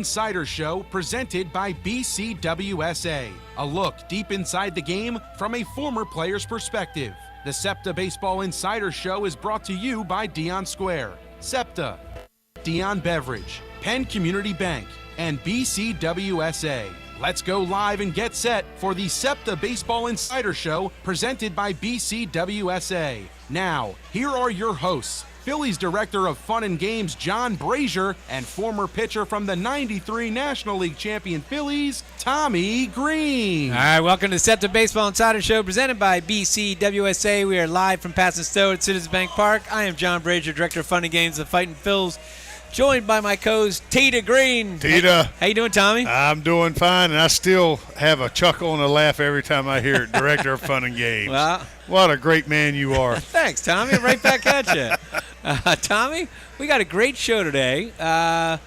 Insider Show presented by BCWSA. A look deep inside the game from a former player's perspective. The Septa Baseball Insider Show is brought to you by Dion Square, Septa, Dion Beverage, Penn Community Bank, and BCWSA. Let's go live and get set for the Septa Baseball Insider Show presented by BCWSA. Now, here are your hosts, Phillies Director of Fun and Games John Brazer and former pitcher from the '93 National League champion Phillies, Tommy Greene. All right, welcome to the Septa Baseball Insider Show presented by BCWSA. We are live from Pass and Stowe at Citizens Bank Park. I am John Brazer, Director of Fun and Games of Fighting Phils, joined by my co-host, Tita Greene. Tita. How you doing, Tommy? I'm doing fine, and I still have a chuckle and a laugh every time I hear it, Director of Fun and Games. Well, what a great man you are. Thanks, Tommy. Right back at you. Tommy, we got a great show today. Now,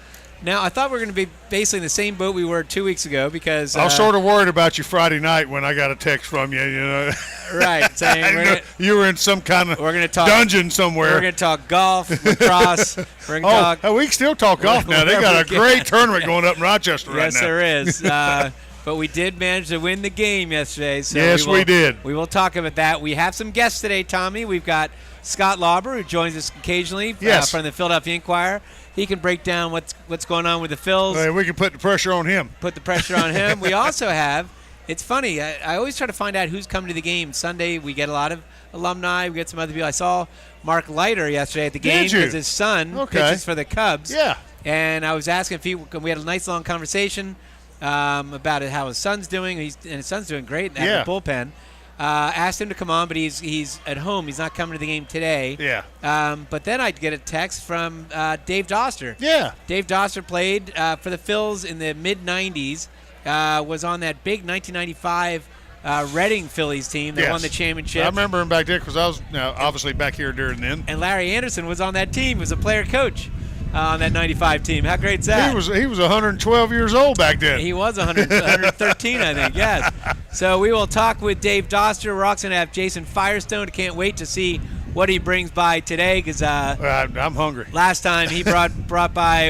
I thought we were going to be basically in the same boat we were 2 weeks ago because I was sort of worried about you Friday night when I got a text from you. You know, right? Saying you were in some kind of dungeon somewhere. We're going to talk golf, lacrosse. We're going to talk. We can still talk golf now. They got a great tournament going up in Rochester right now. Yes, there is. But we did manage to win the game yesterday. So yes, we did. We will talk about that. We have some guests today, Tommy. We've got Scott Lauber, who joins us occasionally from the Philadelphia Inquirer. He can break down what's going on with the Phils. Well, we can put the pressure on him. Put the pressure on him. We also have, it's funny, I always try to find out who's coming to the game. Sunday, we get a lot of alumni. We get some other people. I saw Mark Leiter yesterday at the game because his son pitches for the Cubs. Yeah. And I was asking if we had a nice long conversation about how his son's doing. And his son's doing great in the bullpen. Asked him to come on, but he's at home. He's not coming to the game today. Yeah. But then I get a text from Dave Doster. Yeah. Dave Doster played for the Phils in the mid-'90s, was on that big 1995 Reading Phillies team that won the championship. I remember him back there because I was obviously back here during then. And Larry Anderson was on that team, was a player-coach on that 95 team. How great is that? He was 112 years old back then. He was 113, I think, yes. So we will talk with Dave Doster. We're also going to have Jason Firestone. Can't wait to see what he brings by today because I'm hungry. Last time he brought by,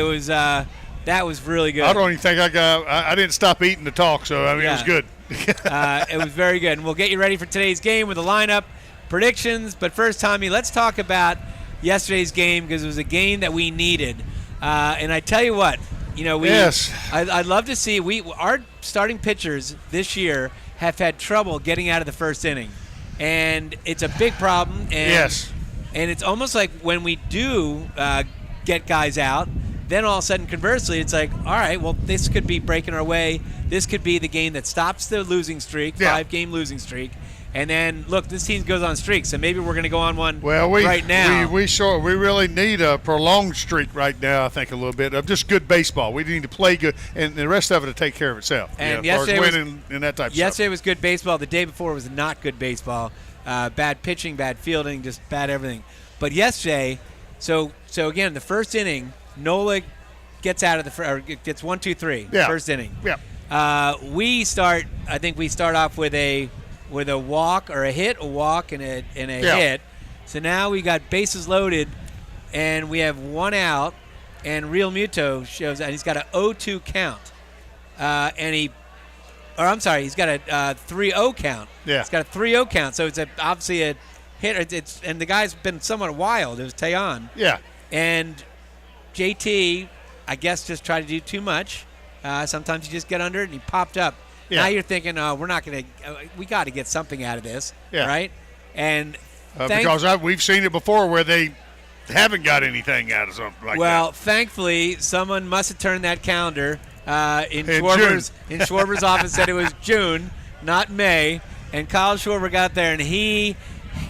that was really good. I don't even think I didn't stop eating to talk, so it was good. It was very good. And we'll get you ready for today's game with the lineup predictions. But first, Tommy, let's talk about yesterday's game because it was a game that we needed. And I tell you what, I'd love to see our starting pitchers this year have had trouble getting out of the first inning. And it's a big problem. And it's almost like when we do get guys out, then all of a sudden, conversely, it's like, all right, well, this could be breaking our way. This could be the game that stops the losing streak, 5-game losing streak. And then, look, this team goes on streak, so maybe we're going to go on one right now. We really need a prolonged streak right now, I think, a little bit, of just good baseball. We need to play good, and the rest of it will take care of itself. And yesterday winning and that type of stuff. Yesterday was good baseball. The day before was not good baseball. Bad pitching, bad fielding, just bad everything. But yesterday, so again, the first inning, Nola gets out of gets 1, 2, 3. First inning. Yeah. I think we start off with a walk or a hit, a walk, and a hit. So now we got bases loaded, and we have one out, and Real Muto shows out. He's got an 0-2 count. He's got a 3-0 count. Yeah. He's got a 3-0 count, so it's obviously a hit. And the guy's been somewhat wild. It was Tayon. Yeah. And JT, I guess, just tried to do too much. Sometimes you just get under it, and he popped up. Yeah. Now you're thinking, we're not going to we got to get something out of this, right? And because we've seen it before where they haven't got anything out of something like that. Well, thankfully, someone must have turned that calendar in Schwarber's office, said it was June, not May, and Kyle Schwarber got there, and he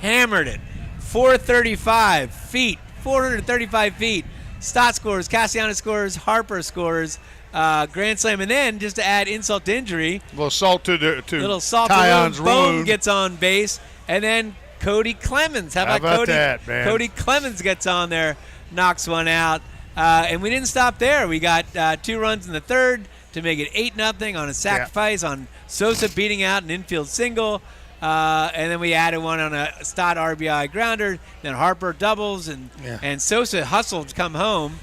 hammered it. 435 feet, 435 feet. Stott scores, Castellanos scores, Harper scores, grand slam, and then just to add insult to injury, a little salt to Tyon's Boom gets on base, and then Cody Clemens. How about Cody? That, man? Cody Clemens gets on there, knocks one out, and we didn't stop there. We got 2 runs in the third to make it 8-0 on a sacrifice on Sosa beating out an infield single. And then we added one on a Stott RBI grounder. Then Harper doubles, and Sosa hustled to come home.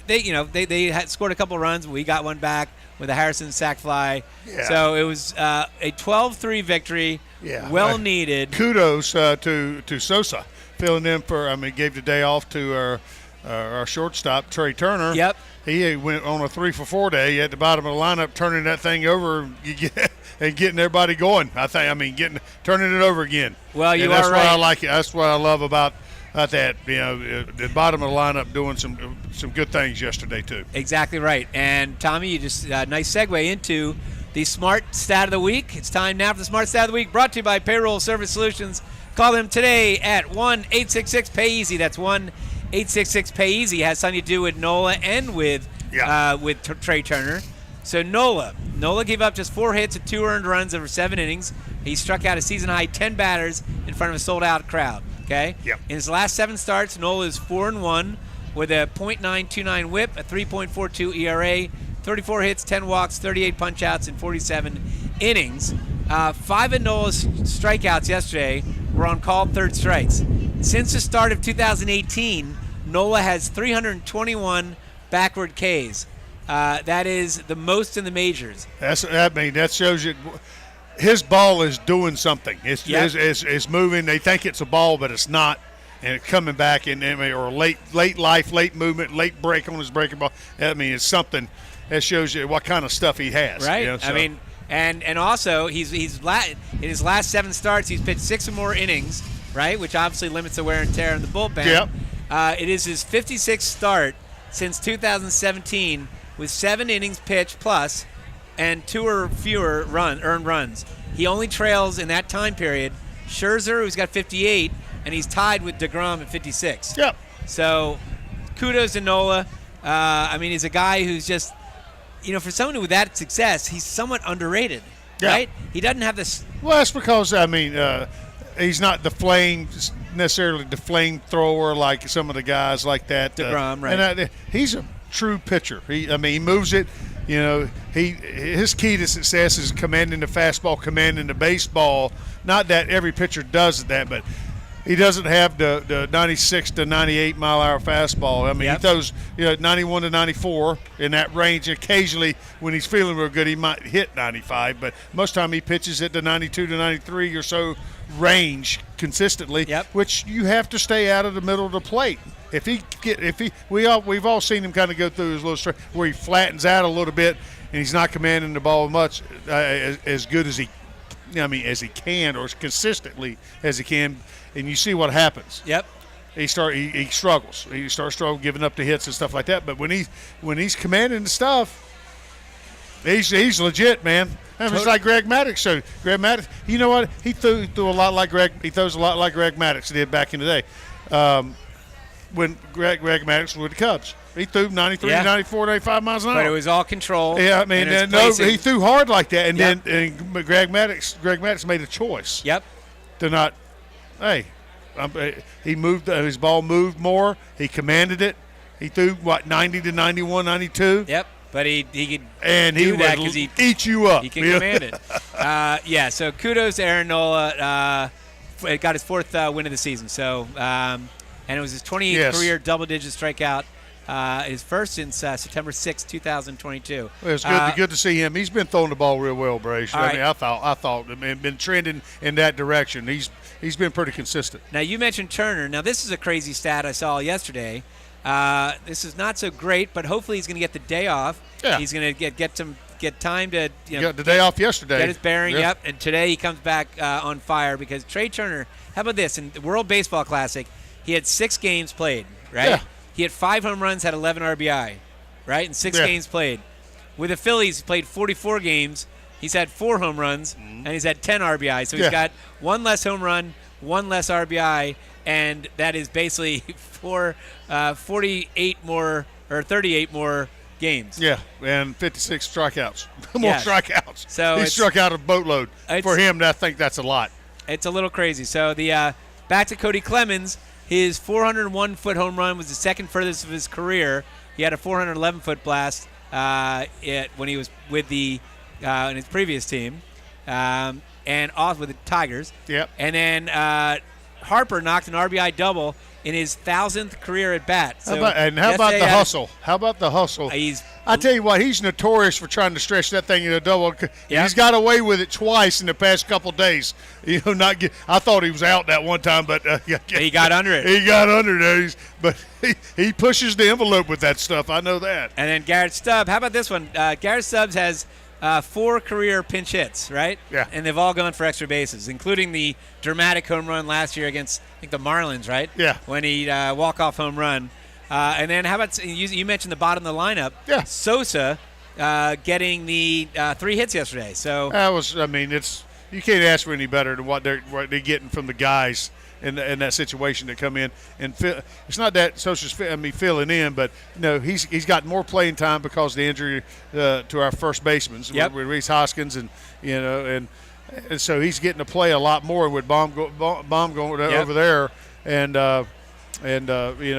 they had scored a couple runs. We got one back with a Harrison sac fly. Yeah. So it was a 12-3 victory. Yeah. Well needed. Kudos to Sosa filling in for. gave the day off to our shortstop Trey Turner. Yep. He went on a 3-for-4 day at the bottom of the lineup, turning that thing over and getting everybody going. Turning it over again. Well, and you that's are what right. I like. That's what I love about that. The bottom of the lineup doing some good things yesterday too. Exactly right. And Tommy, you just nice segue into the Smart Stat of the Week. It's time now for the Smart Stat of the Week, brought to you by Payroll Service Solutions. Call them today at 1-866-PAY-EASY. That's 1-866-PAY-EASY. It has something to do with NOLA and with Trey Turner. So NOLA gave up just 4 hits and 2 earned runs over 7 innings. He struck out a season-high 10 batters in front of a sold-out crowd. Okay? Yep. In his last 7 starts, NOLA is 4-1 with a .929 WHIP, a 3.42 ERA, 34 hits, 10 walks, 38 punch-outs in 47 innings. 5 of NOLA's strikeouts yesterday were on called third strikes. Since the start of 2018, NOLA has 321 backward Ks. That is the most in the majors. That shows you his ball is doing something. It's moving. They think it's a ball, but it's not, and it's coming back or late life, late movement, late break on his breaking ball. It's something that shows you what kind of stuff he has. Right. And also in his last 7 starts, he's pitched 6 or more innings. Right, which obviously limits the wear and tear in the bullpen. Yep. It is his 56th start since 2017 with 7 innings pitched plus and 2 or fewer earned runs. He only trails in that time period Scherzer, who's got 58, and he's tied with DeGrom at 56. Yep. So kudos to NOLA. He's a guy who's just, for someone with that success, he's somewhat underrated. Yeah. Right? He doesn't have this. Well, that's because, he's not necessarily the flamethrower like some of the guys like that. DeGrom, right. And he's a true pitcher. He moves it. His key to success is commanding the fastball, commanding the baseball. Not that every pitcher does that, but he doesn't have the 96 to 98 mile-an-hour fastball. He throws 91 to 94 in that range. Occasionally, when he's feeling real good, he might hit 95, but most of the time he pitches at the 92 to 93 or so range consistently, which you have to stay out of the middle of the plate. We've all seen him kind of go through his little stretch where he flattens out a little bit and he's not commanding the ball much as good as he can or as consistently as he can. And you see what happens. Yep. He struggles. He starts struggling, giving up the hits and stuff like that. But when he's commanding the stuff, he's legit, man. It's like Greg Maddux showed. Greg Maddux, you know what? He threw a lot like Greg. He throws a lot like Greg Maddux did back in the day. When Greg Maddux was with the Cubs, he threw 93, 94, 95 miles an hour. But it was all control. Yeah, he threw hard like that, and then Greg Maddux made a choice. Yep. To not. Hey, he moved. His ball moved more. He commanded it. He threw 90 to 91, 92. Yep. But he could do that because he eat you up. He can command it. So kudos to Aaron Nola. Got his 4th win of the season. So and it was his 28th career double-digit strikeout. His first since September 6, 2022. Well, it's good to see him. He's been throwing the ball real well, Brazer. I thought been trending in that direction. He's been pretty consistent. Now you mentioned Turner. Now this is a crazy stat I saw yesterday. This is not so great, but hopefully he's going to get the day off. Yeah. He's going to get time to got the day off yesterday. Get his bearing. Yep. And today he comes back on fire because Trey Turner. How about this? In the World Baseball Classic, he had 6 games played. Right. Yeah. He had 5 home runs, had 11 RBI. Right. And 6 games played. With the Phillies, he played 44 games. He's had 4 home runs and he's had 10 RBI. So he's got 1 less home run, 1 less RBI, and that is basically 48 more or 38 more games. Yeah, and 56 strikeouts. More strikeouts. So he struck out a boatload. For him, I think that's a lot. It's a little crazy. So the back to Cody Clemens, his 401-foot home run was the 2nd furthest of his career. He had a 411-foot blast when he was with in his previous team, and off with the Tigers. Yep. And then Harper knocked an RBI double in his 1,000th career at bat. So how about the hustle? How about the hustle? I tell you what, he's notorious for trying to stretch that thing into a double. Yep. He's got away with it twice in the past couple of days. I thought he was out that one time, but he got under it. He got under there, but he pushes the envelope with that stuff. I know that. And then Garrett Stubbs. How about this one? Garrett Stubbs has 4 career pinch hits, right? Yeah. And they've all gone for extra bases, including the dramatic home run last year against, I think, the Marlins, right? Yeah. When he walk-off home run. And then how about you mentioned the bottom of the lineup? Yeah. Sosa getting the 3 hits yesterday. So you can't ask for any better than what they're getting from the guys in that situation that come in. And it's not that Sosa's filling in, but he's got more playing time because of the injury to our first baseman with Reese Hoskins, and so he's getting to play a lot more with Baum going over there,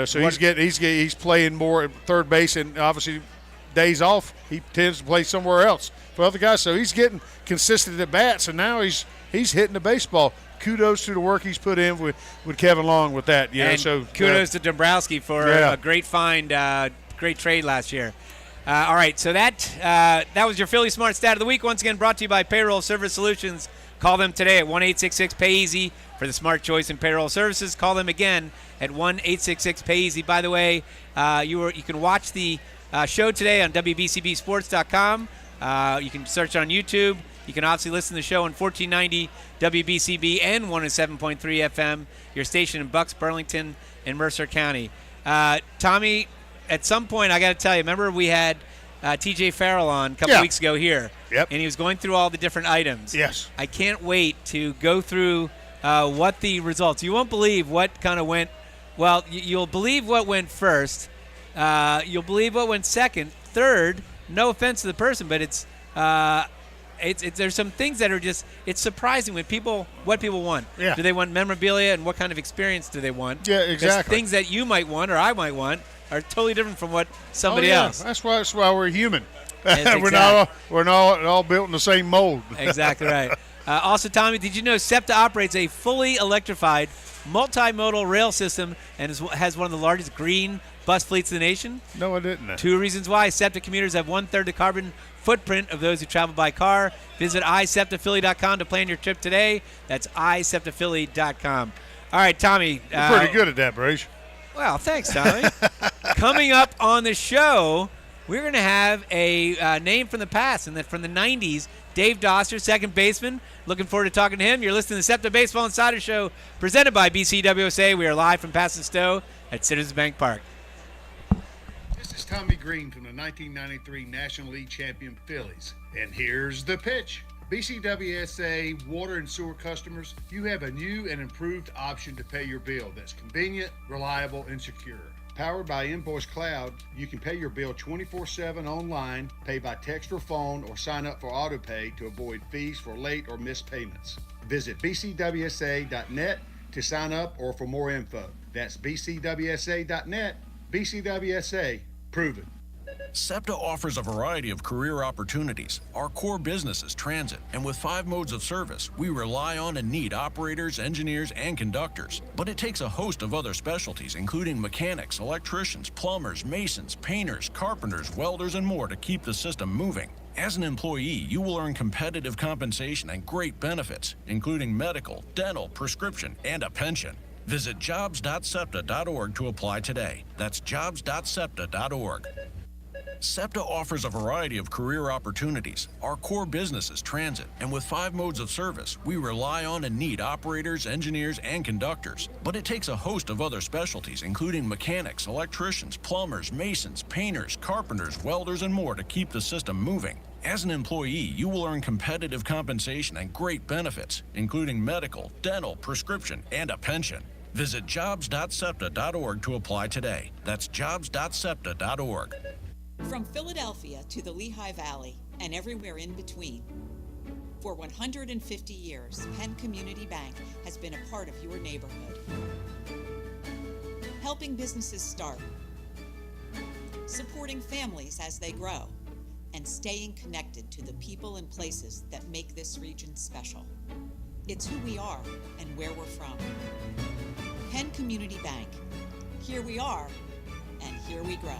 so he's playing more at third base, and obviously days off he tends to play somewhere else for other guys. So he's getting consistent at bats, and now he's hitting the baseball. Kudos to the work he's put in with Kevin Long with that. Kudos to Dombrowski for a great find, great trade last year. All right, so that was your Philly Smart Stat of the Week. Once again, brought to you by Payroll Service Solutions. Call them today at 1-866-PAY-EASY for the smart choice in payroll services. Call them again at 1-866-PAY-EASY. By the way, you can watch the show today on WBCBSports.com. You can search on YouTube. You can obviously listen to the show on 1490 WBCB and 107.3 FM, your station in Bucks, Burlington, and Mercer County. Tommy, at some point, I got to tell you, remember we had TJ Farrell on a couple weeks ago here, and he was going through all the different items. Yes. I can't wait to go through what the results. You won't believe what kind of went. Well, you'll believe what went first. You'll believe what went second, third. No offense to the person, but it's there's some things that are just, it's surprising what people want. Yeah. Do they want memorabilia, and what kind of experience do they want? Yeah, exactly. Things that you might want or I might want are totally different from what somebody else. That's why we're human. We're not all built in the same mold. Exactly right. Also, Tommy, did you know Septa operates a fully electrified multimodal rail system and has one of the largest green bus fleets in the nation? No, I didn't. 2 reasons why. Septa commuters have 1/3 the carbon footprint of those who travel by car. Visit iSeptaPhilly.com to plan your trip today. That's iSeptaPhilly.com. All right, Tommy. You're pretty good at that, Brazer. Well, thanks, Tommy. Coming up on the show, we're going to have a name from the past, and from the 90s, Dave Doster, second baseman. Looking forward to talking to him. You're listening to the Septa Baseball Insider Show, presented by BCWSA. We are live from Pass and Stowe at Citizens Bank Park. This is Tommy Greene from the 1993 National League champion Phillies. And here's the pitch. BCWSA water and sewer customers, you have a new and improved option to pay your bill that's convenient, reliable, and secure. Powered by Invoice Cloud, you can pay your bill 24/7 online, pay by text or phone, or sign up for AutoPay to avoid fees for late or missed payments. Visit bcwsa.net to sign up or for more info. That's bcwsa.net. BCWSA, prove it. Septa offers a variety of career opportunities. Our core business is transit, and with 5 modes of service, we rely on and need operators, engineers, and conductors. But it takes a host of other specialties, including mechanics, electricians, plumbers, masons, painters, carpenters, welders, and more to keep the system moving. As an employee, you will earn competitive compensation and great benefits, including medical, dental, prescription, and a pension. Visit jobs.septa.org to apply today. That's jobs.septa.org. Septa offers a variety of career opportunities. Our core business is transit, and with 5 modes of service, we rely on and need operators, engineers, and conductors. But it takes a host of other specialties, including mechanics, electricians, plumbers, masons, painters, carpenters, welders, and more to keep the system moving. As an employee, you will earn competitive compensation and great benefits, including medical, dental, prescription, and a pension. Visit jobs.septa.org to apply today. That's jobs.septa.org. From Philadelphia to the Lehigh Valley and everywhere in between. For 150 years, Penn Community Bank has been a part of your neighborhood. Helping businesses start, supporting families as they grow, and staying connected to the people and places that make this region special. It's who we are and where we're from. Penn Community Bank. Here we are, and here we grow.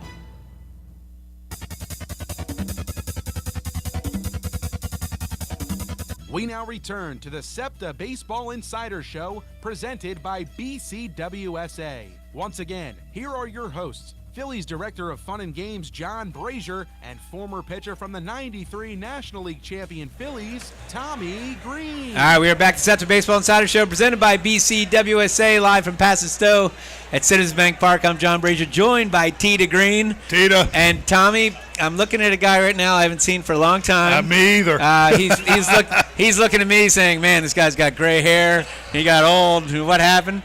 We now return to the Septa Baseball Insider Show presented by BCWSA. Once again, here are your hosts, Phillies Director of Fun and Games John Brazer and former pitcher from the '93 National League champion Phillies, Tommy Greene. All right, we are back to Septa Baseball Insider Show presented by BCWSA live from Passistow at Citizens Bank Park. I'm John Brazer, joined by Tita Greene. Tita. And Tommy, I'm looking at a guy right now I haven't seen for a long time. Me either. He's looking at me saying, man, this guy's got gray hair. He got old. What happened?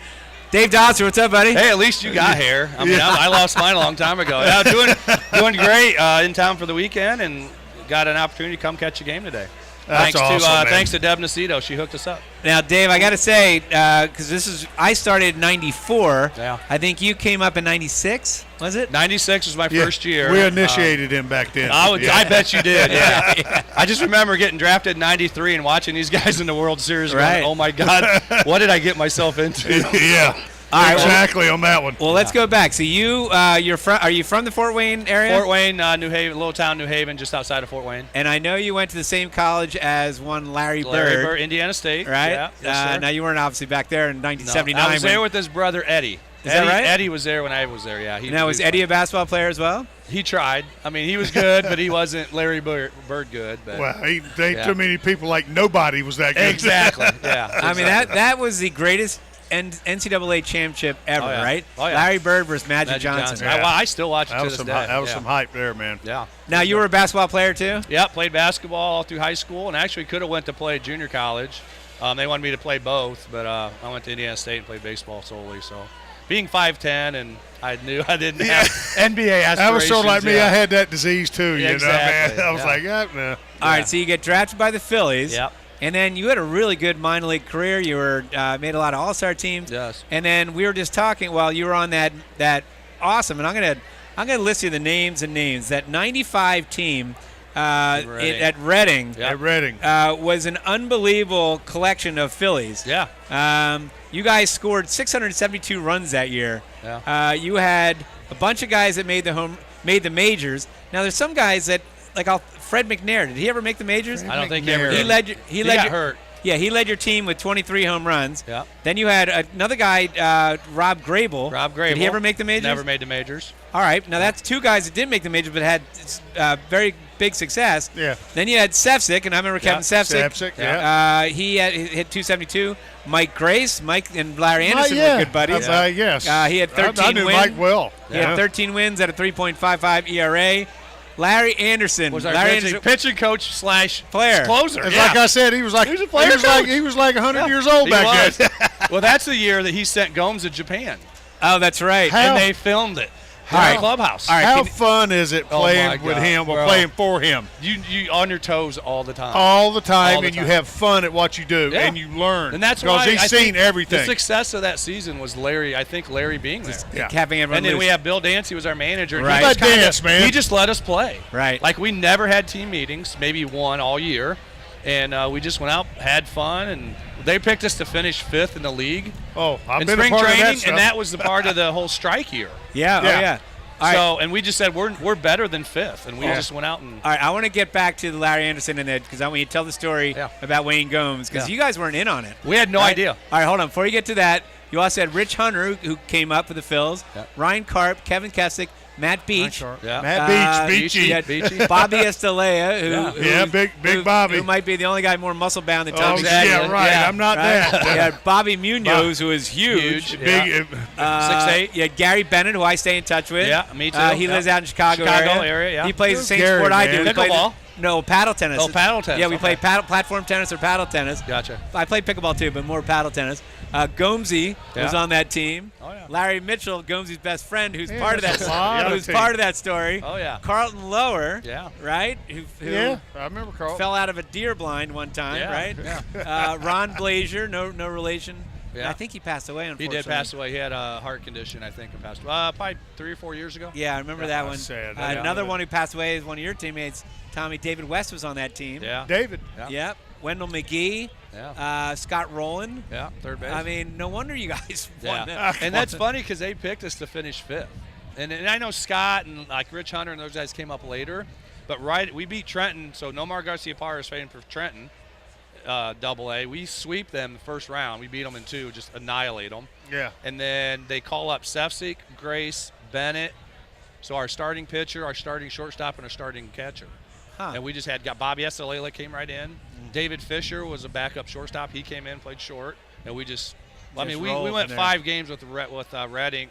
Dave Doster, what's up, buddy? Hey, at least you got hair. I mean, I lost mine a long time ago. Yeah, doing great. In town for the weekend and got an opportunity to come catch a game today. That's awesome, Thanks to Deb Nacito. She hooked us up. Now, Dave, I got to say, because I started in '94. Yeah. I think you came up in '96. Was it? '96 was my first year. We initiated him back then. I bet you did. Yeah. I just remember getting drafted in '93 and watching these guys in the World Series. Right. Going, oh my God, what did I get myself into? Yeah. All right, exactly on that one. Well, let's go back. So are you from the Fort Wayne area? Fort Wayne, New Haven, little town New Haven, just outside of Fort Wayne. And I know you went to the same college as one Larry Bird, Indiana State. right? Yeah. Yes, sir. Now you weren't obviously back there in 1979. I was there with his brother Eddie. That right? Eddie was there when I was there. Yeah. Now was Eddie a basketball player as well? He tried. I mean, he was good, but he wasn't Larry Bird good. But Well, too many people like nobody was that good. exactly. Yeah. I mean, that was the greatest NCAA championship ever, yeah. right? Oh, yeah. Larry Bird versus Magic Johnson. Yeah. I still watch it That to was this some day. that was some hype there, man. Yeah. Now you were a basketball player too? Yeah, played basketball all through high school, and actually could have went to play junior college. They wanted me to play both, but I went to Indiana State and played baseball solely. So, being 5'10", and I knew I didn't have NBA aspirations. That was sort of like me. yeah. I had that disease too. Yeah, you exactly. know, man. I was Yeah. like, no. All right, so you get drafted by the Phillies. Yep. And then you had a really good minor league career. You were made a lot of all-star teams. Yes. And then we were just talking while you were on that awesome. And I'm gonna list you the names. That '95 team at Reading. Yep. At Reading. Was an unbelievable collection of Phillies. Yeah. You guys scored 672 runs that year. Yeah. You had a bunch of guys that made the majors. Now there's some guys that Fred McNair. Did he ever make the majors? I don't think he ever He did. He got led hurt. Yeah, he led your team with 23 home runs. Yeah. Then you had another guy, Rob Grable. Rob Grable. Did he ever make the majors? Never made the majors. All right. Now that's two guys that did make the majors but had very big success. Yeah. Then you had Sefcik, and I remember Kevin Sefcik. Sefcik, yeah. He hit 272. Mike Grace, Mike and Larry Anderson yeah. were good buddies. Yes. He had 13 I knew wins. Mike well. He had 13 wins at a 3.55 ERA. Larry Anderson Was our Larry pitching coach / player. closer. It's Yeah. like I said, he was like a player coach. he was like 100 years old He back was. then. Well, that's the year that he sent Gomes to Japan, Oh, that's right. How- and they filmed it in How- the clubhouse. All right. How fun is it Oh, playing my with God, him or bro. playing for him? You on your toes all the time. All the time, All the and you time. have fun at what you do, Yeah. and you learn. And that's because why he's I seen think everything. The success of that season was Larry. I think Larry being there. Yeah. Having everyone And then loose. we have Bill Dancy was our manager. and Right. He just Let kinda- dance, man. He just let us play. Right. Like we never had team meetings, maybe one all year, and we just went out, had fun, and they picked us to finish 5th in the league Oh, I've in been a spring part of training, that stuff. and that was the part of the whole strike year. Yeah. Oh, Yeah. yeah. All right. So, and we just said we're better than 5th, and we just went out and. All right, I want to get back to the Larry Anderson and that because I want you to tell the story Yeah. about Wayne Gomes because Yeah. you guys weren't in on it. We had no Right? idea. All right, hold on. Before you get to that, you also had Rich Hunter who came up for the Phils, Yeah. Ryan Karp, Kevin Kessick, Matt Beach, Yeah. Matt Beach, Beachy. you had Beachy. Bobby Estalea, Yeah, big Bobby. who might be the only guy more muscle bound than Oh, Tom exactly. yeah, right. Yeah. I'm not Right? that. You had Bobby Munoz, who is huge. Huge. Big. Yeah. 6'8". You had Gary Bennett, who I stay in touch with. Yeah, me too. He Yeah. lives out in Chicago area, yeah. He plays the same Gary, sport I man? do. He plays- Pickleball? No, paddle tennis. Oh, paddle tennis. Yeah, we Okay. play platform tennis or paddle tennis. Gotcha. I play pickleball too, but more paddle tennis. Gomesy was Yeah. on that team. Oh, yeah. Larry Mitchell, Gomesy's best friend, who's Yeah, part of that. that's a lot of Who's team. part of that story. Oh, yeah. Carlton Lower. Yeah. Right. Who Yeah, I remember Carl. fell out of a deer blind one time. Yeah, Right. yeah. Ron Blazer, no relation. Yeah. I think he passed away. He Unfortunately. did pass away. He had a heart condition, I think, and passed away. Probably 3 or 4 years ago. Yeah, I remember that one. sad. Another one who passed away is one of your teammates, Tommy. David West was on that team. Yeah. David. Yeah. Yep. Wendell McGee, Scott Rowland. Yeah, third base. I mean, no wonder you guys won. And that's funny because they picked us to finish 5th. And I know Scott and like Rich Hunter and those guys came up later. But we beat Trenton, so Nomar Garcia-Parra is fighting for Trenton, Double-A. We sweep them the first round. We beat them in 2, just annihilate them. Yeah. And then they call up Sefcik, Grace, Bennett. So our starting pitcher, our starting shortstop, and our starting catcher. And we just got Bobby Esalela came right in. David Fisher was a backup shortstop. He came in, played short. And we we went 5 games with Reading,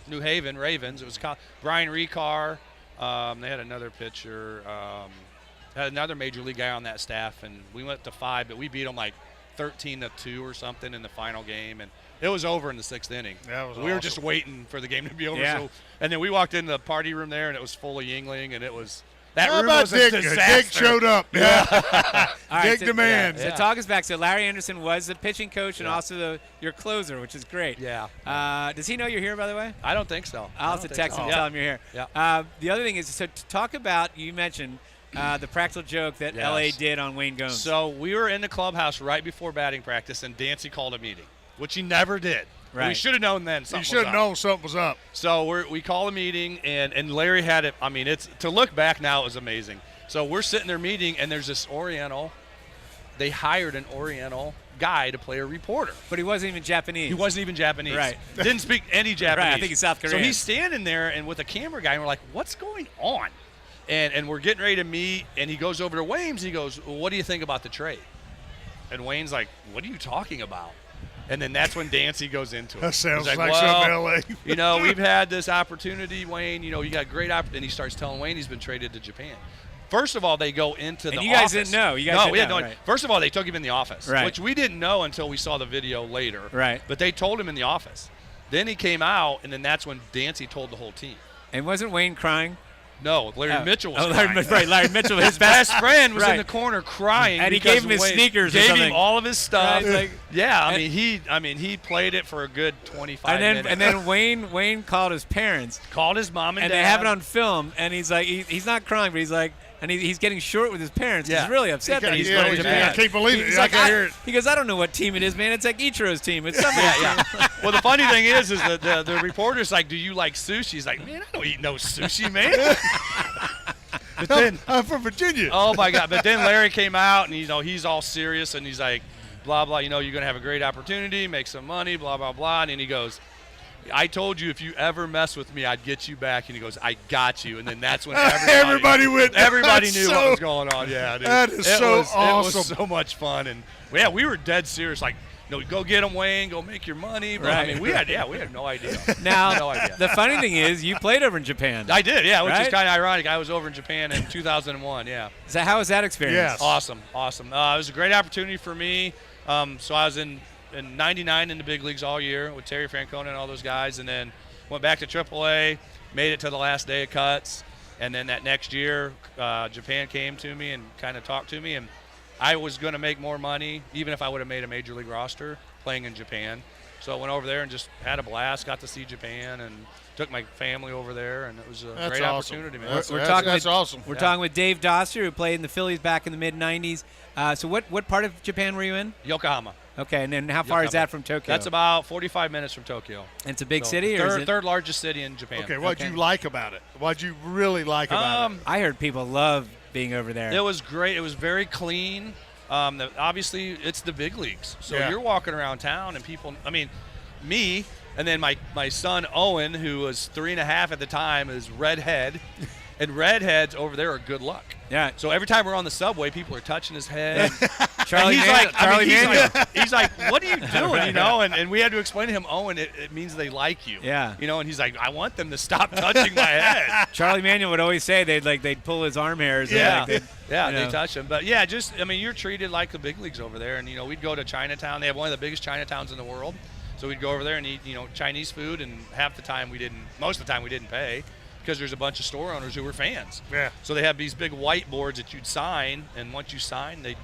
New Haven Ravens. It was Brian Ricard. They had another pitcher, had another major league guy on that staff, and we went to 5, but we beat them like 13-2 or something in the final game, and it was over in the 6th inning. We were just waiting for the game to be over. Yeah. So, and then we walked into the party room there, and it was full of Yingling, and it was How room about was a Dick? disaster. Dick showed up. Yeah. All right, Dick demands. So talk us back. So Larry Anderson was the pitching coach and also your closer, which is great. Yeah. Does he know you're here, by the way? I don't think so. I'll have to text him and tell him you're here. Yeah. The other thing is, so to talk about, you mentioned the practical joke that LA did on Wayne Gomes. So we were in the clubhouse right before batting practice, and Dancy called a meeting, which he never did. Right. We should have known then something You should have known something was up. So we call a meeting, and Larry had it. I mean, it's to look back now, it was amazing. So we're sitting there meeting, and there's this Oriental. They hired an Oriental guy to play a reporter. But he wasn't even Japanese. He wasn't even Japanese. Right. Didn't speak any Japanese. Right, I think he's South Korean. So he's standing there and with a camera guy, and we're like, what's going on? And we're getting ready to meet, and he goes over to Wayne's, and he goes, well, what do you think about the trade? And Wayne's like, what are you talking about? And then that's when Dancy goes into it. That sounds He's like well, something LA. You know, we've had this opportunity, Wayne. You know, you got great opportunity. And he starts telling Wayne he's been traded to Japan. First of all, they go into the office. And you guys didn't know. You guys didn't know. Right. First of all, they took him in the office, right. which we didn't know until we saw the video later. Right. But they told him in the office. Then he came out, and then that's when Dancy told the whole team. And wasn't Wayne crying? No, Larry Mitchell was crying. Larry Mitchell, his best friend, was in the corner crying, and he gave him his sneakers. Gave or something. him all of his stuff. Right, I mean, he played it for a good 25 minutes. And then Wayne called his parents, called his mom and dad, and they have it on film. And he's like, he's not crying, but he's like, and he's getting short with his parents. Yeah. He's really upset that he's going to Japan. I can't believe it. He's I like, can't hear it. He goes, I don't know what team it is, man. It's like Ichiro's team. It's somebody's team. Well, the funny thing is that the reporter's like, do you like sushi? He's like, man, I don't eat no sushi, man. But then, I'm from Virginia. Oh, my God. But then Larry came out, and, you know, he's all serious, and he's like, blah, blah, you know, you're going to have a great opportunity, make some money, blah, blah, blah. And then he goes, I told you if you ever mess with me, I'd get you back. And he goes, I got you. And then that's when everybody knew what was going on. Yeah, dude. That is so awesome. It was so much fun. And, yeah, we were dead serious. Like, you know, go get him, Wayne. Go make your money. But, right. I mean, we had no idea. Now, no idea. The funny thing is, you played over in Japan. I did, yeah, which right? is kind of ironic. I was over in Japan in 2001, yeah. So how was that experience? Yes. Awesome. It was a great opportunity for me. So I was in 99 in the big leagues all year with Terry Francona and all those guys, and then went back to AAA, made it to the last day of cuts, and then that next year, Japan came to me and kind of talked to me, and I was going to make more money, even if I would have made a major league roster playing in Japan. So I went over there and just had a blast, got to see Japan, and took my family over there, and it was a great opportunity, man. That's awesome. We're talking with Dave Doster, who played in the Phillies back in the mid-'90s. So what part of Japan were you in? Yokohama. Okay, and then how far is that from Tokyo? That's about 45 minutes from Tokyo. And it's a big city? Or is it? Third largest city in Japan. Okay, what'd you like about it? What'd you really like about it? I heard people love being over there. It was great. It was very clean. Obviously, it's the big leagues. So you're walking around town and people, I mean, me and then my son Owen, who was 3.5 at the time, is redhead. And redheads over there are good luck. Yeah. So every time we're on the subway, people are touching his head. Charlie Manuel. He's like, what are you doing? You know, and we had to explain to him, Owen, it means they like you. Yeah. You know, and he's like, I want them to stop touching my head. Charlie Manuel would always say they'd pull his arm hairs. Yeah. And they touch him. But yeah, you're treated like the big leagues over there. And you know, we'd go to Chinatown. They have one of the biggest Chinatowns in the world. So we'd go over there and eat, you know, Chinese food, and most of the time we didn't pay. Because there's a bunch of store owners who were fans. Yeah. So they have these big whiteboards that you'd sign, and once you sign, they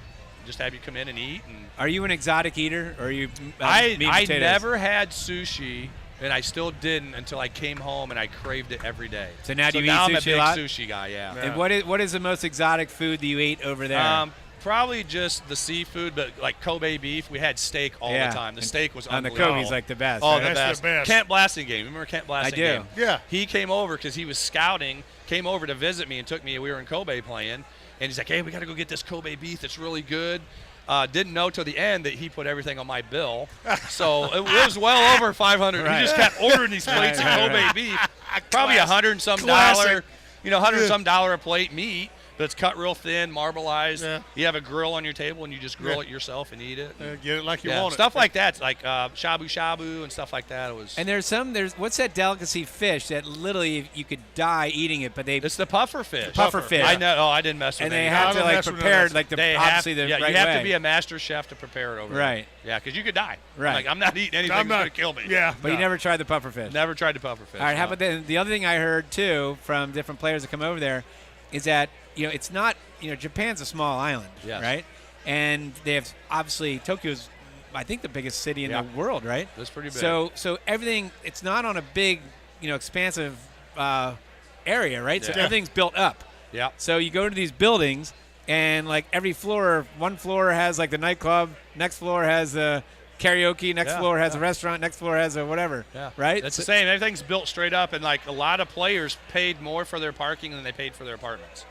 just have you come in and eat. And are you an exotic eater, or are you? I never had sushi, and I still didn't until I came home, and I craved it every day. So now do you eat now sushi I'm a big a lot? sushi guy, yeah. And what is the most exotic food that you ate over there? Probably just the seafood, but like Kobe beef. We had steak all the time. The steak was on the unbelievable. Kobe's like the best. Oh, right? That's the best. Camp Blasting game. Remember Camp Blasting game? do. Yeah. He came over because he was scouting, came over to visit me and took me. We were in Kobe playing, and he's like, hey, we got to go get this Kobe beef. It's really good. Didn't know till the end that he put everything on my bill. So it was well over 500. Right. He just kept ordering these plates of Kobe beef. Probably $100 and some dollar, $100 and some dollar a plate meat. But it's cut real thin, marbleized. Yeah. You have a grill on your table, and you just grill it yourself and eat it. Get it like you want it. Stuff like that, like shabu shabu and stuff like that. It was. And there's what's that delicacy fish that literally you could die eating it, but It's the puffer fish. Puffer fish. I know. Oh, I didn't mess with and it. they I have to don't like mess with prepare those. it like the They obviously the have, right you have way. to be a master chef to prepare it over there. Right. Yeah, because you could die. Right. Like, I'm not eating anything that's going to kill me. Yeah. But you never tried the puffer fish. Never tried the puffer fish. All right. How no. about the other thing I heard too from different players that come over there is that it's not Japan's a small island, Yes. right? And they have obviously Tokyo's I think the biggest city in the world, right? That's pretty big. So everything it's not on a big expansive area, right? So Yeah. everything's built up. Yeah. So you go to these buildings, and like every floor, one floor has like the nightclub, next floor has the karaoke, next floor has a restaurant, next floor has a whatever. Yeah. Right? That's the same. Everything's built straight up, and like a lot of players paid more for their parking than they paid for their apartments.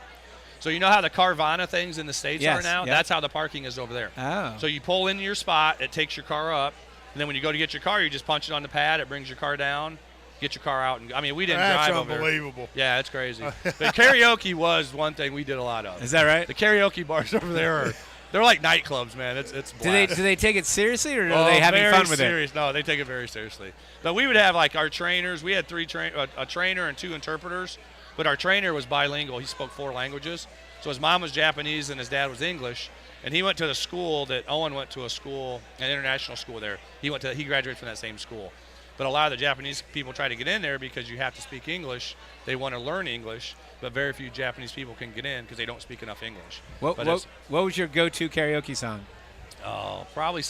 So you know how the Carvana things in the States Yes, are now? yep. That's how the parking is over there. Oh. So you pull into your spot, it takes your car up, and then when you go to get your car, you just punch it on the pad, it brings your car down, get your car out. And I mean, we didn't That's drive over there. unbelievable. Yeah, it's crazy. But karaoke was one thing we did a lot of. Is that right? The karaoke bars over there they're like nightclubs, man. It's blast. Do they take it seriously, or are they having very fun with serious. No, they take it very seriously. But we would have like our trainers. We had a trainer and 2 interpreters. But our trainer was bilingual. He spoke 4 languages. So his mom was Japanese and his dad was English. And he went to the school that Owen went to, an international school there. He graduated from that same school. But a lot of the Japanese people try to get in there because you have to speak English. They want to learn English, but very few Japanese people can get in because they don't speak enough English. What was your go-to karaoke song? Oh, probably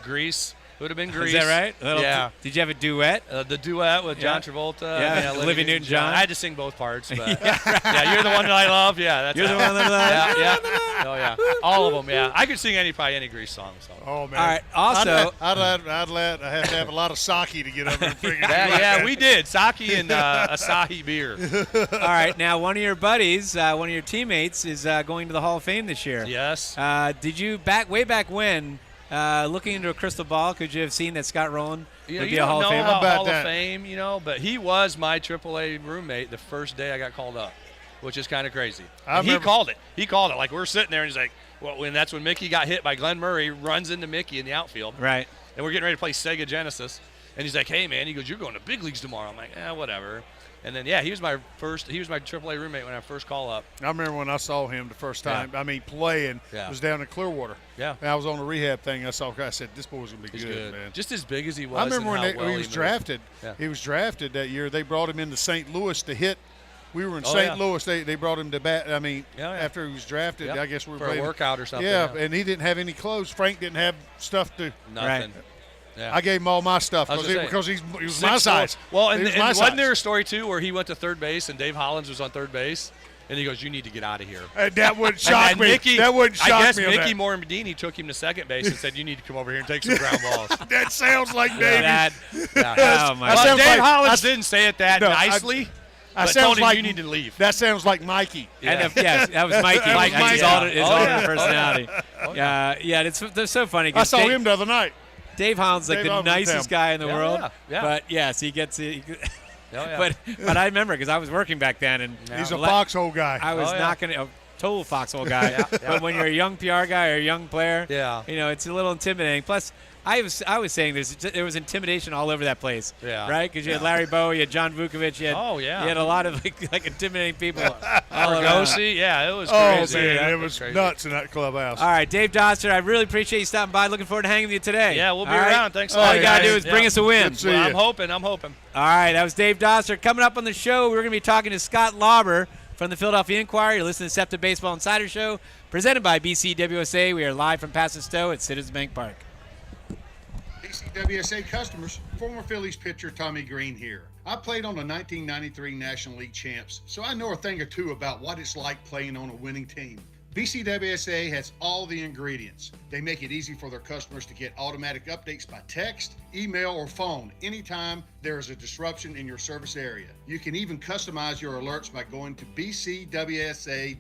Grease. It would have been Grease. Is that right? Yeah. Did you have a duet? The duet with John Travolta. Yeah, Olivia Newton-John. I had to sing both parts. But yeah, You're the One That I Love. Yeah, that's You're the one that I love. Yeah. Oh, yeah. All of them, yeah. I could sing probably any Grease song. So. Oh, man. All right. Also, I'd have to have a lot of sake to get up and figure it out. Yeah, we did. Sake and Asahi beer. all right. Now, one of your buddies, one of your teammates, is going to the Hall of Fame this year. Yes. Did you way back when? Looking into a crystal ball, could you have seen that Scott Rowland would be a Hall of Famer? About Hall that. of Fame, but he was my AAA roommate the first day I got called up, which is kind of crazy. He called it. Like we're sitting there and he's like, well, and that's when Mickey got hit by Glenn Murray, runs into Mickey in the outfield. Right. And we're getting ready to play Sega Genesis, and he's like, hey man, he goes, you're going to big leagues tomorrow. I'm like, whatever. And then he was my AAA roommate when I first call up. I remember when I saw him the first time. I mean, playing was down in Clearwater. Yeah. And I was on the rehab thing. I said, this boy's gonna be good, man. Just as big as he was. I remember and when how he was drafted. Yeah. He was drafted that year. They brought him into St. Louis to hit. We were in St. Louis. They brought him to bat. I mean, after he was drafted, I guess we were for playing a workout or something. Yeah, and he didn't have any clothes. Frank didn't have stuff to. Nothing. Right. Yeah. I gave him all my stuff because he was my size. Well, and my wasn't size. there a story too where he went to third base and Dave Hollins was on third base, and he goes, "You need to get out of here." That would shock me. That would shock I guess me. Mickey Morandini took him to second base and said, "You need to come over here and take some ground balls." That sounds like Dave. Oh my Well, sounds Dave like- Hollins didn't say it that nicely. I but sounds told him like you need to leave. That sounds like Mikey. And yes, that was Mikey. That was That's his Mikey. alternate personality. They're so funny. I saw him the other night. Dave Hollins like Dave the Hollins in nicest town. guy in the world. Yeah. But yes, he gets it. Yeah. But I remember because I was working back then, and He's a foxhole guy. I was not going to. Total foxhole guy. But when you're a young PR guy or a young player, it's a little intimidating. Plus, I was saying there was intimidation all over that place. Yeah. Right? Because you had Larry Bowe, you had John Vukovic, you had a lot of like intimidating people. Argosy, it was crazy. Oh, man, it was crazy. nuts in that clubhouse. All right, Dave Doster, I really appreciate you stopping by. Looking forward to hanging with you today. Yeah, we'll be All right? around. Thanks. All you got to guys. do is bring us a win. Good to see Well, you. I'm hoping. All right, that was Dave Doster. Coming up on the show, we're going to be talking to Scott Lauber from the Philadelphia Inquirer. You're listening to the Septa Baseball Insider Show, presented by BCWSA. We are live from Paso Stowe at Citizens Bank Park. BCWSA customers, former Phillies pitcher Tommy Greene here. I played on the 1993 National League champs, so I know a thing or two about what it's like playing on a winning team. BCWSA has all the ingredients. They make it easy for their customers to get automatic updates by text, email, or phone anytime there is a disruption in your service area. You can even customize your alerts by going to bcwsa.net.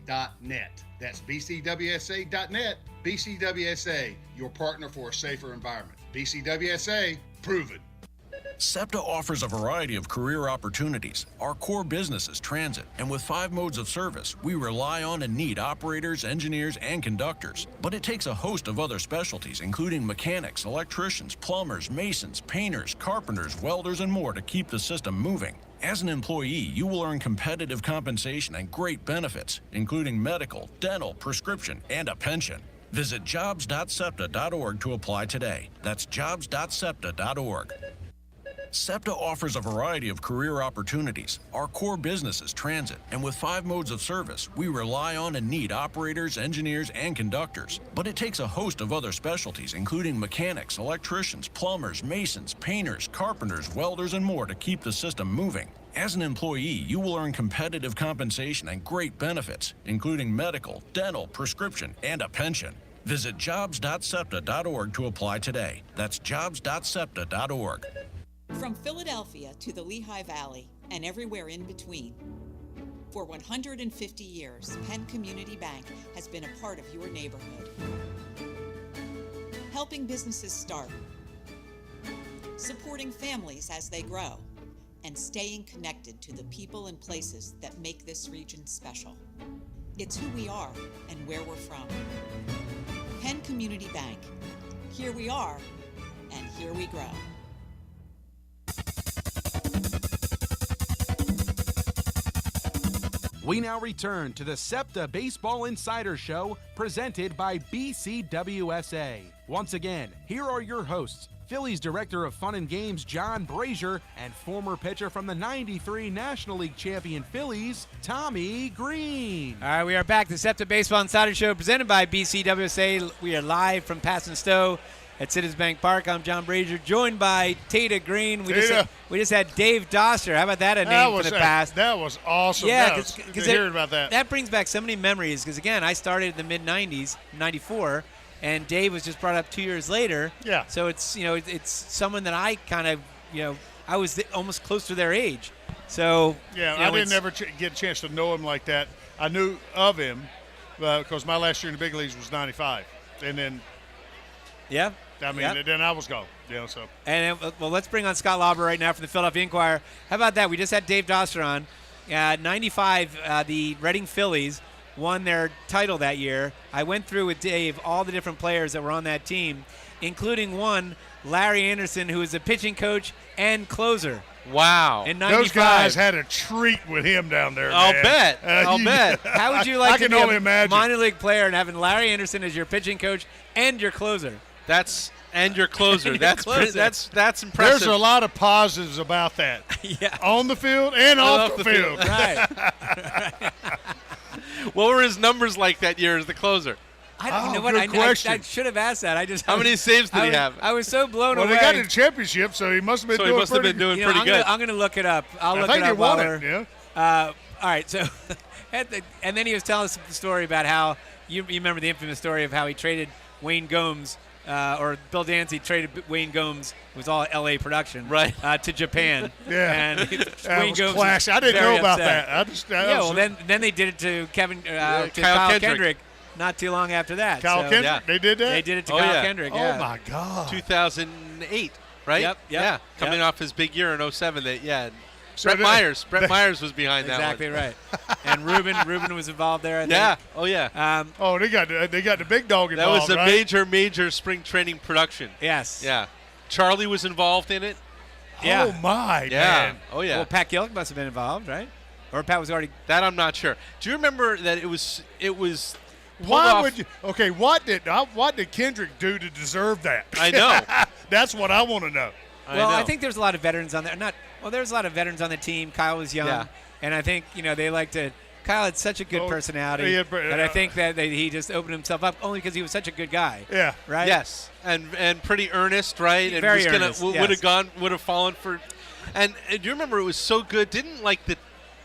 That's bcwsa.net. BCWSA, your partner for a safer environment. BCWSA, proven. Septa offers a variety of career opportunities. Our core business is transit, and with 5 modes of service, we rely on and need operators, engineers, and conductors. But it takes a host of other specialties, including mechanics, electricians, plumbers, masons, painters, carpenters, welders, and more to keep the system moving. As an employee, you will earn competitive compensation and great benefits, including medical, dental, prescription, and a pension. Visit jobs.septa.org to apply today. That's jobs.septa.org. Septa offers a variety of career opportunities. Our core business is transit, and with 5 modes of service, we rely on and need operators, engineers, and conductors. But it takes a host of other specialties, including mechanics, electricians, plumbers, masons, painters, carpenters, welders, and more to keep the system moving. As an employee, you will earn competitive compensation and great benefits, including medical, dental, prescription, and a pension. Visit jobs.septa.org to apply today. That's jobs.septa.org. From Philadelphia to the Lehigh Valley and everywhere in between. For 150 years, Penn Community Bank has been a part of your neighborhood. Helping businesses start, supporting families as they grow, and staying connected to the people and places that make this region special. It's who we are and where we're from. Penn Community Bank. Here we are, and here we grow. We now return to the Septa Baseball Insider Show presented by BCWSA. Once again, here are your hosts, Phillies Director of Fun and Games John Brazer and former pitcher from the '93 National League champion Phillies, Tommy Greene. All right, we are back. The Septa Baseball Insider Show presented by BCWSA. We are live from Pass and Stowe at Citizens Bank Park. I'm John Brazer, joined by Tata Greene. We just had Dave Doster. How about that? Name for the past. That was awesome. Yeah, because hearing about that. That brings back so many memories. Because again, I started in the mid '90s, '94, and Dave was just brought up 2 years later. Yeah. So it's it's someone that I kind of I was almost close to their age. So yeah, I didn't ever get a chance to know him like that. I knew of him because my last year in the big leagues was '95, and then yeah. I mean, then I was gone. So. And well, let's bring on Scott Lauber right now from the Philadelphia Inquirer. How about that? We just had Dave Doster on. '95, the Reading Phillies won their title that year. I went through with Dave all the different players that were on that team, including one, Larry Anderson, who was a pitching coach and closer. Wow. In '95. Those guys had a treat with him down there. I'll man. bet. I'll bet. How would you like to be imagine. minor league player and having Larry Anderson as your pitching coach and your closer? And your closer. That's impressive. There's a lot of positives about that. Yeah. On the field and off the field. Right. What were his numbers like that year as the closer? Good question. I should have asked that. How many saves did he have? I was so blown away. Well, they got the championship, so he must have been doing pretty good. I'm going to look it up. I'll look think it up he won while it, yeah. All right, so and then he was telling us the story about how you remember the infamous story of how he traded Wayne Gomes. Or Bill Dancy traded Wayne Gomes, who was all L.A. production, right, to Japan. Yeah, and that Wayne was Gomes classic. I didn't know about upset. that. Then they did it to Kyle Kendrick not too long after that. Kyle Kendrick, yeah. they did that? They did it to Kyle Kendrick, yeah. Oh, my God. 2008, right? Yep. Yeah, coming off his big year in 07. So Brett Myers was behind that one. Exactly right. And Ruben was involved there. I think. Yeah. Oh, yeah. They got the big dog involved, that was a right? major spring training production. Yes. Yeah. Charlie was involved in it. Yeah. Oh, my, man. Oh, yeah. Well, Pat Gillick must have been involved, right? Or Pat was already. That I'm not sure. Do you remember that it was Why would you? Okay, what did Kendrick do to deserve that? I know. That's what I want to know. I think there's a lot of veterans on there. There's a lot of veterans on the team. Kyle was young, and I think they like to. Kyle had such a good personality, and I think that he just opened himself up only because he was such a good guy. Yeah. Right. Yes, and pretty earnest, right? And very earnest. Would have fallen for. And do you remember it was so good? Didn't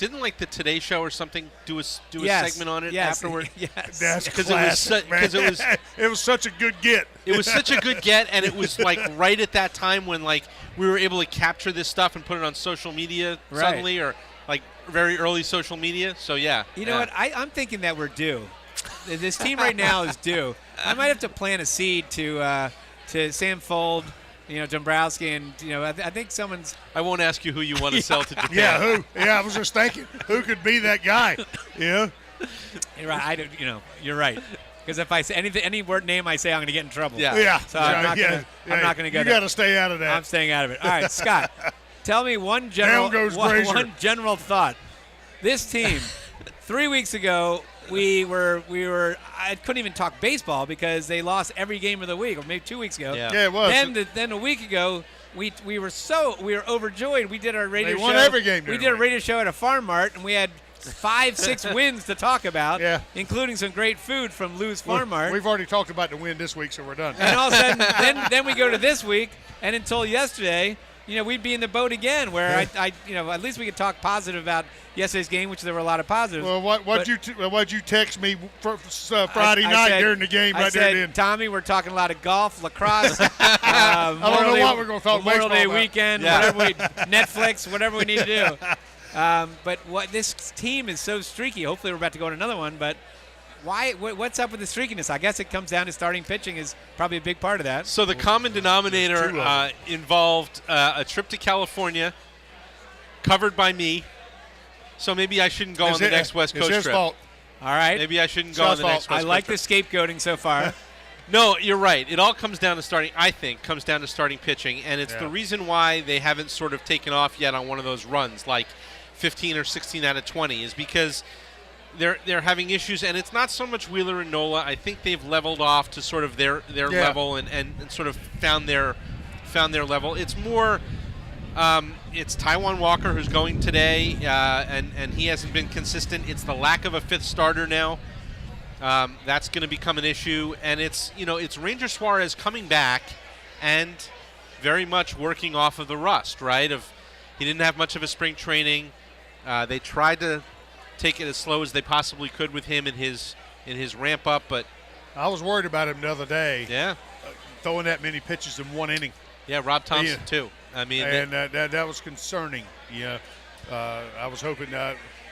Didn't like the Today Show or something do a Yes. segment on it Yes. afterward? Yes. That's Because it was classic, man. It was such a good get. It was such a good get, and it was like right at that time when like we were able to capture this stuff and put it on social media Right. suddenly, or like very early social media. So yeah, You know what? I'm thinking that we're due. This team right now is due. I might have to plant a seed to Sam Fold, Dombrowski, and I think someone's. I won't ask you who you want to sell to Japan. Yeah, who? Yeah, I was just thinking, who could be that guy? Yeah. You're right. I don't. You're right. Because if I say any name I say, I'm going to get in trouble. Yeah. Yeah. So I'm not yeah, going to go. You got to stay out of that. I'm staying out of it. All right, Scott. Tell me one general Brazer. one general thought. This team, 3 weeks ago, we were. I couldn't even talk baseball because they lost every game of the week, or maybe 2 weeks ago. Yeah, it was. Then a week ago, we were overjoyed. We did our radio They show. won every game We during did a the week. radio show at a Farm Mart, and we had 5-6 wins to talk about, Yeah. including some great food from Lou's Farm Mart. We've already talked about the win this week, so we're done. And all of a sudden, then we go to this week, and until yesterday, we'd be in the boat again. Where at least we could talk positive about yesterday's game, which there were a lot of positives. Well, what'd you text me Friday I night said- during the game? I Right said, there, then. Tommy, we're talking a lot of golf, lacrosse. I don't know what we're going to talk Memorial Day baseball about. weekend, Yeah. Netflix, whatever we need to do. But this team is so streaky. Hopefully, we're about to go on another one. But why? What's up with the streakiness? I guess it comes down to starting pitching is probably a big part of that. So the common denominator Two of involved a trip to California, covered by me. So maybe I shouldn't go on the next West Coast It's his trip. fault. All right. Maybe I shouldn't go It's on the our next fault. West I like Coast the trip. scapegoating so far. No, you're right. It all comes down to starting. I think comes down to starting pitching, and it's the reason why they haven't sort of taken off yet on one of those runs, like 15 or 16 out of 20, is because they're having issues, and it's not so much Wheeler and Nola. I think they've leveled off to sort of their level and sort of found their level. It's more. It's Taijuan Walker who's going today, and he hasn't been consistent. It's the lack of a fifth starter now. That's going to become an issue, and it's Ranger Suarez coming back and very much working off of the rust, right? He didn't have much of a spring training. They tried to take it as slow as they possibly could with him in his ramp up, but I was worried about him the other day. yeah, Throwing that many pitches in one inning. yeah, Rob Thompson Yeah. too. I mean, And that was concerning. Yeah, I was hoping.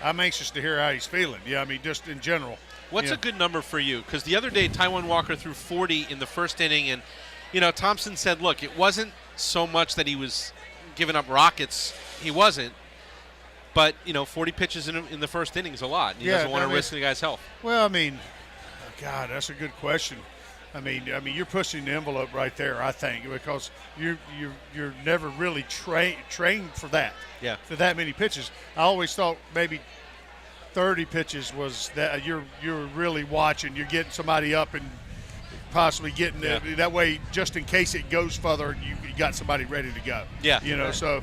I'm anxious to hear how he's feeling. Yeah, I mean, just in general. what's Yeah. a good number for you? Because the other day, Taijuan Walker threw 40 in the first inning, and Thompson said, "Look, it wasn't so much that he was giving up rockets. He wasn't, but 40 pitches in the first inning is a lot. He doesn't want to risk the guy's health." Well, I mean, God, that's a good question. I mean, you're pushing the envelope right there. I think because you're never really trained for that. Yeah. For that many pitches, I always thought maybe 30 pitches was that you're really watching. You're getting somebody up and possibly getting that way just in case it goes further. You got somebody ready to go. Yeah. So.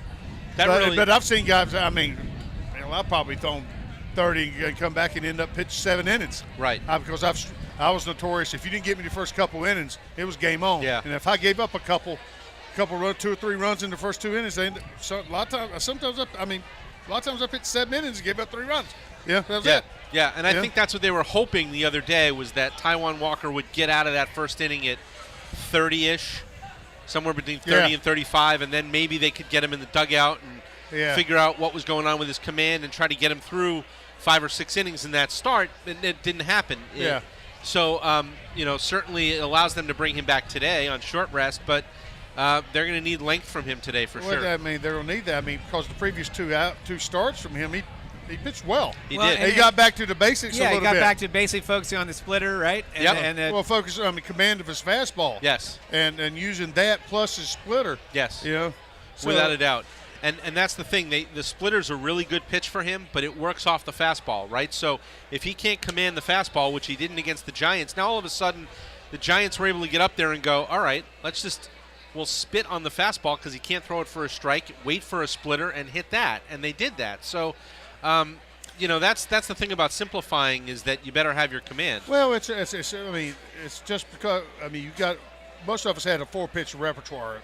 That But I've seen guys. I mean, I've probably thrown 30 and come back and end up pitching 7 innings. Right. Because I was notorious. If you didn't get me the first couple innings, it was game on. Yeah. And if I gave up a couple runs, 2 or 3 runs in the first 2 innings, then a lot of times I pitched 7 innings and gave up 3 runs. Yeah, that was it. Yeah, and I think that's what they were hoping the other day was that Taijuan Walker would get out of that first inning at 30-ish, somewhere between 30 and 35, and then maybe they could get him in the dugout and figure out what was going on with his command and try to get him through 5 or 6 innings in that start, and it didn't happen. Yeah. So, certainly it allows them to bring him back today on short rest, but they're going to need length from him today for sure. I mean, they're going to need that. I mean, because the previous 2 starts from him, he pitched well. He Well, did. and He got back to the basics a Yeah, little he got bit. back to basically focusing on the splitter, right? And, Yep. and Focus on the command of his fastball. Yes. And using that plus his splitter. Yes. So, Without a doubt. And that's the thing. The splitter's a really good pitch for him, but it works off the fastball, right? So if he can't command the fastball, which he didn't against the Giants, now all of a sudden the Giants were able to get up there and go, all right, we'll spit on the fastball because he can't throw it for a strike, wait for a splitter, and hit that. And they did that. So, that's the thing about simplifying is that you better have your command. Well, it's just because, you got, most of us had a 4-pitch repertoire,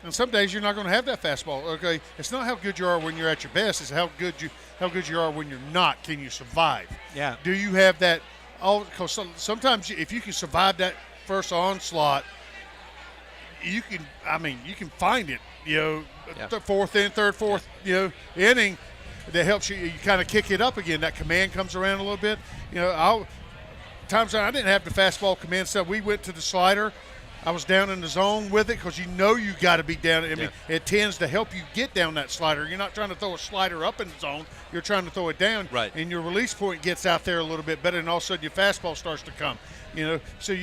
And some days you're not going to have that fastball. Okay, it's not how good you are when you're at your best. It's how good you are when you're not. Can you survive? Yeah. Do you have that? Because sometimes if you can survive that first onslaught, you can. I mean, you can find it. You know, the fourth inning that helps you. You kind of kick it up again. That command comes around a little bit. You know, times I didn't have the fastball command stuff. We went to the slider. I was down in the zone with it because you know you got to be down. I mean, it tends to help you get down that slider. You're not trying to throw a slider up in the zone. You're trying to throw it down. Right. And your release point gets out there a little bit better, and all of a sudden your fastball starts to come. You know, so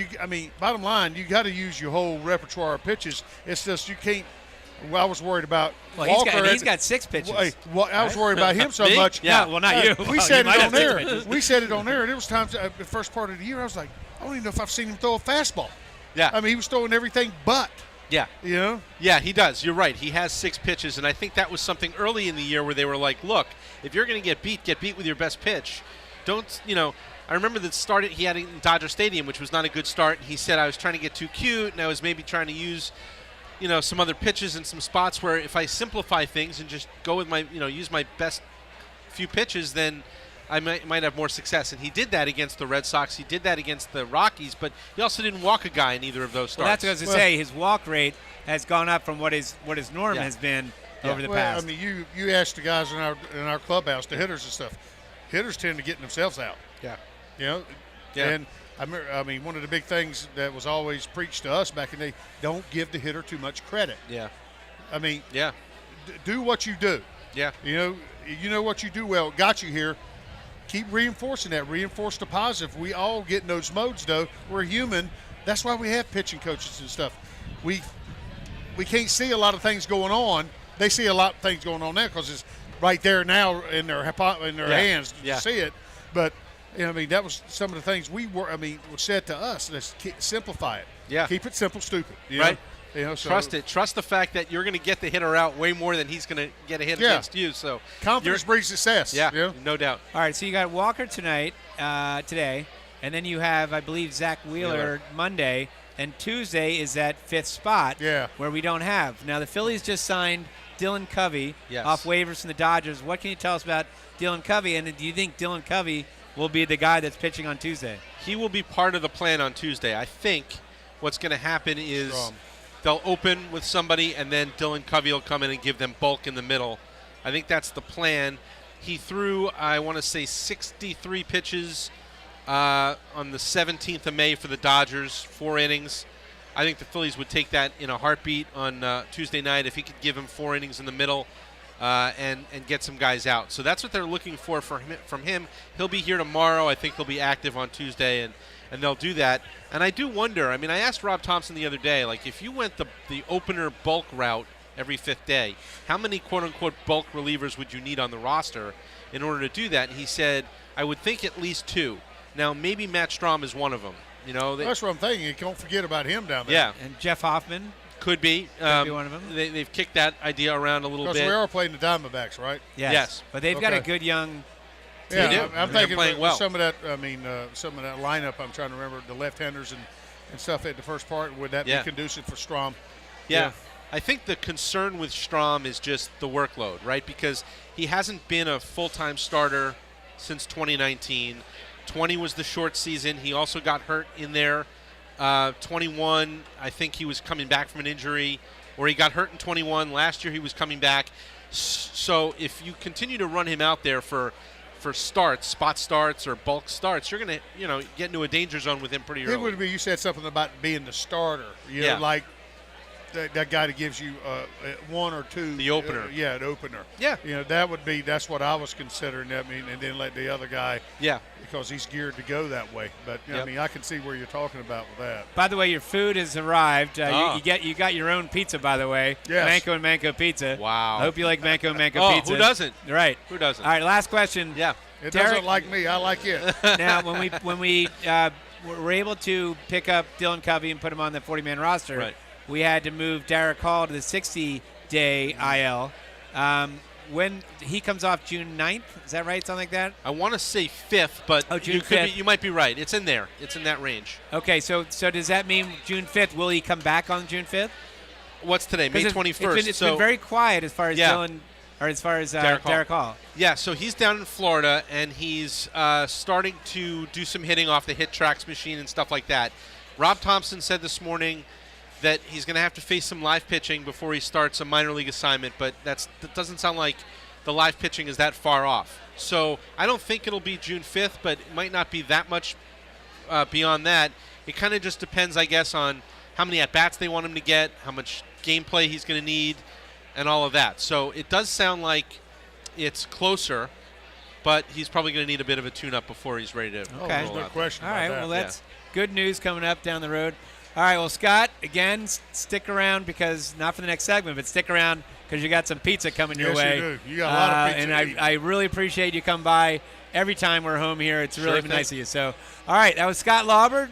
bottom line, you got to use your whole repertoire of pitches. It's just you can't. Well, I was worried about Walker. He's got 6 pitches. I was worried about him so much. Yeah, well, not you. We said it on air. We said it on air, and it was times the first part of the year I was like, I don't even know if I've seen him throw a fastball. Yeah. I mean, he was throwing everything but. Yeah. You know? Yeah, he does. You're right. He has 6 pitches, and I think that was something early in the year where they were like, look, if you're going to get beat with your best pitch. Don't, I remember the start he had in Dodger Stadium, which was not a good start. He said I was trying to get too cute, and I was maybe trying to use, some other pitches in some spots where if I simplify things and just go with my, use my best few pitches, then I might have more success. And he did that against the Red Sox. He did that against the Rockies, but he also didn't walk a guy in either of those starts. Well, that's what I was going to say. His walk rate has gone up from what his norm has been over the past. I mean, you ask the guys in our clubhouse, the hitters and stuff. Hitters tend to get themselves out. Yeah. Yeah. And I mean, one of the big things that was always preached to us back in the day, don't give the hitter too much credit. Yeah. I mean, do what you do. Yeah. You know what you do well. Got you here. Keep reinforcing that. Reinforce the positive. We all get in those modes, though. We're human. That's why we have pitching coaches and stuff. We can't see a lot of things going on. They see a lot of things going on now because it's right there now in their hands to see it. But that was some of the things was said to us. Let's simplify it. Yeah. Keep it simple, stupid. Right. So trust it. Trust the fact that you're going to get the hitter out way more than he's going to get a hit against you. So confidence breeds success. Yeah, no doubt. All right, so you got Walker today, and then you have, I believe, Zach Wheeler Monday, and Tuesday is that 5th spot where we don't have. Now, the Phillies just signed Dylan Covey off waivers from the Dodgers. What can you tell us about Dylan Covey, and do you think Dylan Covey will be the guy that's pitching on Tuesday? He will be part of the plan on Tuesday. I think what's going to happen is they'll open with somebody, and then Dylan Covey will come in and give them bulk in the middle. I think that's the plan. He threw, I want to say, 63 pitches on the 17th of May for the Dodgers, 4 innings. I think the Phillies would take that in a heartbeat on Tuesday night if he could give him 4 innings in the middle and get some guys out. So that's what they're looking for from him. He'll be here tomorrow. I think he'll be active on Tuesday, and they'll do that. And I do wonder, I asked Rob Thompson the other day, like if you went the opener bulk route every 5th day, how many quote-unquote bulk relievers would you need on the roster in order to do that? And he said, I would think at least 2. Now, maybe Matt Strahm is one of them. That's what I'm thinking. You don't forget about him down there. Yeah. And Jeff Hoffman? Could be. Could be one of them. They've kicked that idea around a little bit. Because we are playing the Diamondbacks, right? Yes. But they've got a good young Yeah, they do. I'm They're thinking playing well. some of that. Some of that lineup. I'm trying to remember the left-handers and stuff at the first part. Would that be conducive for Strahm? Yeah. I think the concern with Strahm is just the workload, right? Because he hasn't been a full-time starter since 2019. 20 was the short season. He also got hurt in there. 21, I think he was coming back from an injury, or he got hurt in 21. Last year he was coming back. So if you continue to run him out there for starts, spot starts or bulk starts, you're going to get into a danger zone with him pretty early. It would be, you said something about being the starter. You know, like that guy that gives you 1 or 2. The opener. An opener. Yeah. That's what I was considering. And then let the other guy. Yeah. Because he's geared to go that way. But, I can see where you're talking about with that. By the way, your food has arrived. You got your own pizza, by the way. Yes. Manco and Manco Pizza. Wow. I hope you like Manco and Manco Pizza. Who doesn't? Right. Who doesn't? All right, last question. Yeah. It Derek, doesn't like me. I like it. Now, when we were able to pick up Dylan Covey and put him on the 40-man roster, we had to move Derek Hall to the 60-day IL. When he comes off June 9th, is that right? Something like that? I want to say 5th, but June 5th. You might be right. It's in there. It's in that range. Okay, so does that mean June 5th? Will he come back on June 5th? what's today? May 21st. It's been very quiet as far as Dylan, or as far as Derek Hall. Yeah, so he's down in Florida, and he's starting to do some hitting off the Hit Tracks machine and stuff like that. Rob Thompson said this morning that he's going to have to face some live pitching before he starts a minor league assignment, but that doesn't sound like the live pitching is that far off. So I don't think it'll be June 5th, but it might not be that much beyond that. It kind of just depends, I guess, on how many at-bats they want him to get, how much gameplay he's going to need, and all of that. So it does sound like it's closer, but he's probably going to need a bit of a tune-up before he's ready to Okay. There's no question All about right, that. well, that's good news coming up down the road. All right, well, Scott, again, stick around because, not for the next segment, but stick around because you got some pizza coming your way. Yes, you do. You got a lot of pizza And I really appreciate you come by every time we're home here. It's really nice of you. So, all right, that was Scott Lauber.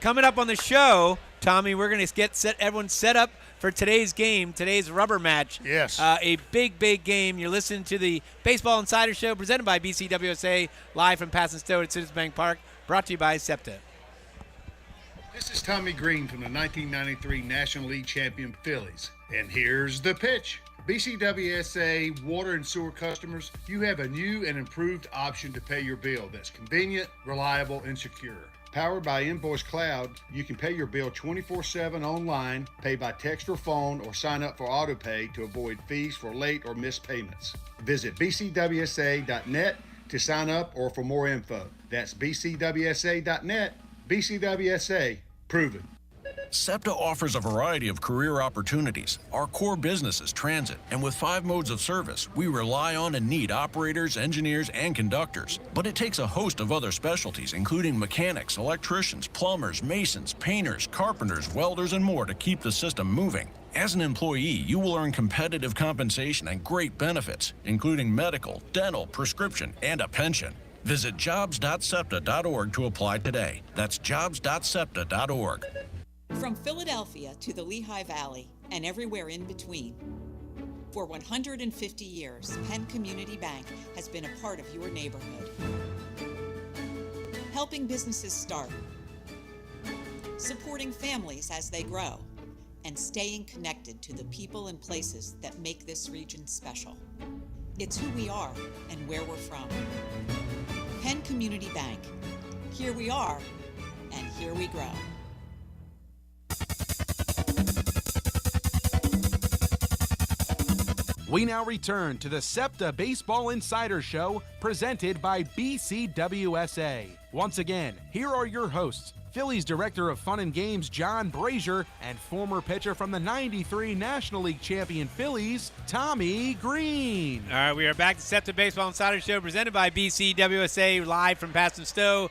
Coming up on the show, Tommy, we're going to set everyone set up for today's game, today's rubber match. Yes. A big, big game. You're listening to the Baseball Insider Show presented by BCWSA, live from Pass and Stowe at Citizens Bank Park, brought to you by Septa. This is Tommy Greene from the 1993 National League champion Phillies. And here's the pitch. BCWSA water and sewer customers, you have a new and improved option to pay your bill that's convenient, reliable, and secure. Powered by Invoice Cloud, you can pay your bill 24/7 online, pay by text or phone, or sign up for AutoPay to avoid fees for late or missed payments. Visit bcwsa.net to sign up or for more info. That's bcwsa.net. BCWSA, proven. Septa offers a variety of career opportunities. Our core business is transit, and with 5 modes of service, we rely on and need operators, engineers, and conductors. But it takes a host of other specialties, including mechanics, electricians, plumbers, masons, painters, carpenters, welders, and more to keep the system moving. As an employee, you will earn competitive compensation and great benefits, including medical, dental, prescription, and a pension. Visit jobs.septa.org to apply today. That's jobs.septa.org. From Philadelphia to the Lehigh Valley and everywhere in between. For 150 years, Penn Community Bank has been a part of your neighborhood. Helping businesses start, supporting families as they grow, and staying connected to the people and places that make this region special. It's who we are and where we're from. Penn Community Bank. Here we are, and here we grow. We now return to the Septa Baseball Insider Show presented by BCWSA. Once again, here are your hosts, Phillies Director of Fun and Games John Brazer and former pitcher from the 93 National League champion Phillies, Tommy Greene. All right, we are back to Septa Baseball Insider Show presented by BCWSA, live from Pass and Stowe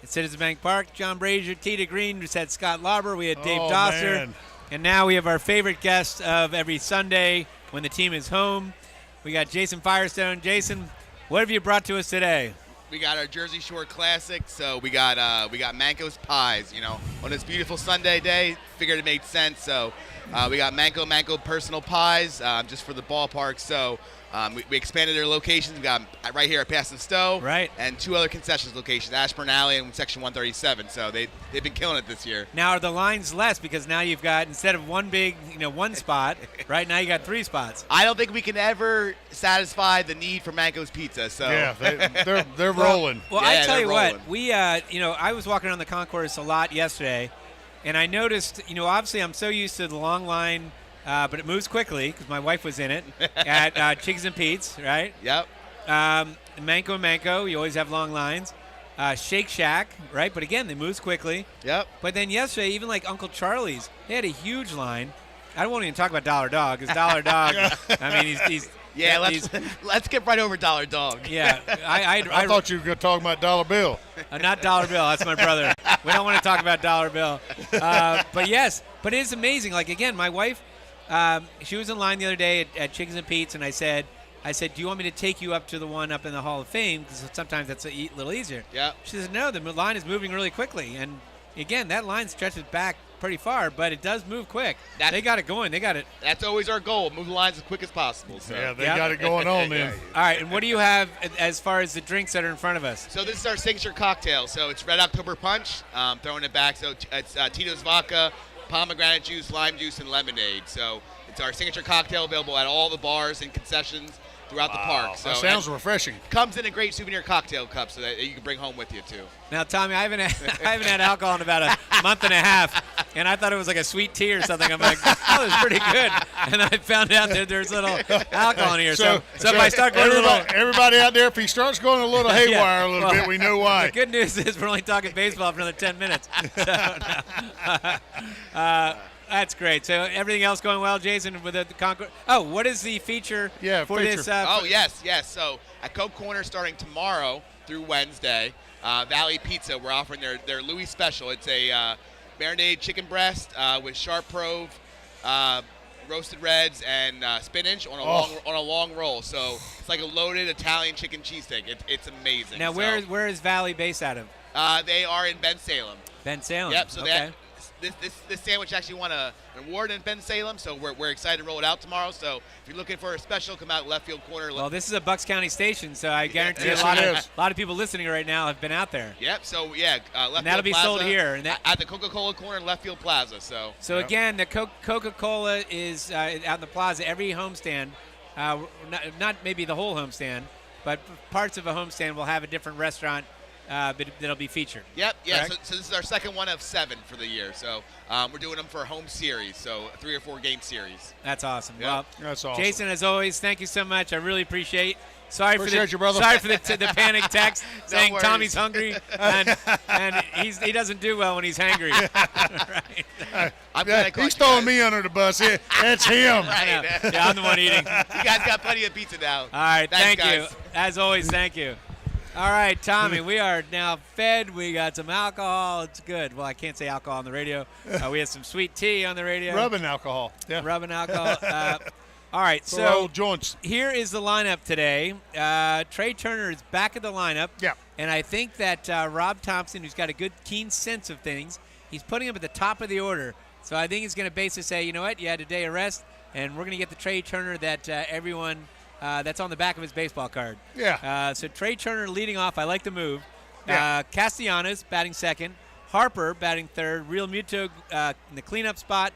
at Citizens Bank Park. John Brazer, Tita Greene, we had Scott Lauber, we had Dave Doster, man. and now we have our favorite guest of every Sunday when the team is home. We got Jason Firestone. Jason, what have you brought to us today? We got our Jersey Shore Classic, so we got Manco's Pies. You know, on this beautiful Sunday day, figured it made sense. So we got Manco personal pies just for the ballpark. So we expanded their locations. We got right here at Pass and Stowe, right, and 2 other concessions locations, Ashburn Alley and Section 137. So they've been killing it this year. Now are the lines less because now you've got, instead of one big, one spot, right now you got 3 spots. I don't think we can ever satisfy the need for Manco's Pizza. So yeah, they're rolling. Well, yeah, I tell you rolling. what, we I was walking around the concourse a lot yesterday, and I noticed, obviously I'm so used to the long line. But it moves quickly because my wife was in it at Chickens and Pete's, right? Yep. Manco and Manco, you always have long lines. Shake Shack, right? But again, they move quickly. Yep. But then yesterday, even like Uncle Charlie's, they had a huge line. I won't even talk about Dollar Dog because Dollar Dog, I mean, he's yeah, let's get right over Dollar Dog. Yeah. I thought you were going to talk about Dollar Bill. Not Dollar Bill. That's my brother. We don't want to talk about Dollar Bill. But yes, but it is amazing. Like, again, my wife, she was in line the other day at Chickens and Pete's, and I said, do you want me to take you up to the one up in the Hall of Fame? Because sometimes that's a little easier. Yeah. She says, no, the line is moving really quickly. And, again, that line stretches back pretty far, but it does move quick. They got it going. They got it. That's always our goal, move the lines as quick as possible. So. Yeah, they got it going on then. All right, and what do you have as far as the drinks that are in front of us? So this is our signature cocktail. So it's Red October Punch, throwing it back. So it's Tito's Vodka, pomegranate juice, lime juice, and lemonade. So it's our signature cocktail available at all the bars and concessions throughout the park. So that sounds refreshing. Comes in a great souvenir cocktail cup so that you can bring home with you too. Now, Tommy, I haven't had alcohol in about a month and a half, and I thought it was like a sweet tea or something. I'm like, oh, it's pretty good. And I found out that there's little alcohol in here. So if I start going everybody out there, if he starts going a little haywire a little bit, we know why. The good news is we're only talking baseball for another 10 minutes. So, that's great. So everything else going well, Jason, with the Concord? Oh, what is the feature for this? Yes. So at Coke Corner starting tomorrow through Wednesday, Valley Pizza, we're offering their Louis special. It's a marinated chicken breast with sharp prove, roasted reds, and spinach on a long roll. So it's like a loaded Italian chicken cheesesteak. It's amazing. Now, where is Valley based out of? They are in Bensalem. Bensalem. Yep. So okay. This sandwich actually won an award in Bensalem, so we're excited to roll it out tomorrow. So if you're looking for a special, come out left field corner. Well, this is a Bucks County station, so I guarantee yes, a lot of people listening right now have been out there. Yep. So left field and that'll be Plaza, sold here at the Coca-Cola corner in left field plaza. So again, the Coca-Cola is out in the plaza. Every homestand, not maybe the whole homestand, but parts of a homestand will have a different restaurant. But that'll be featured. Yep, yeah. So this is our second one of 7 for the year. So we're doing them for a home series, so a 3 or 4 game series. That's awesome. Yep. Well, that's awesome. Jason, as always, thank you so much. I really appreciate. Sorry for the panic text saying Tommy's hungry, and he doesn't do well when he's hangry. Right. He's throwing me under the bus. That's him. Right. Yeah, I'm the one eating. You guys got plenty of pizza now. All right, Thanks, thank guys. you. As always, thank you. All right, Tommy, we are now fed. We got some alcohol. It's good. Well, I can't say alcohol on the radio. We have some sweet tea on the radio. Rubbing alcohol. Yeah. Rubbing alcohol. All right, for so old joints. Here is the lineup today. Trey Turner is back at the lineup. Yeah. And I think that Rob Thompson, who's got a good, keen sense of things, he's putting him at the top of the order. So I think he's going to basically say, you know what, you had a day of rest, and we're going to get the Trey Turner that everyone – that's on the back of his baseball card. Yeah. So Trey Turner leading off. I like the move. Yeah. Castellanos batting second. Harper batting third. Real Muto in the cleanup spot.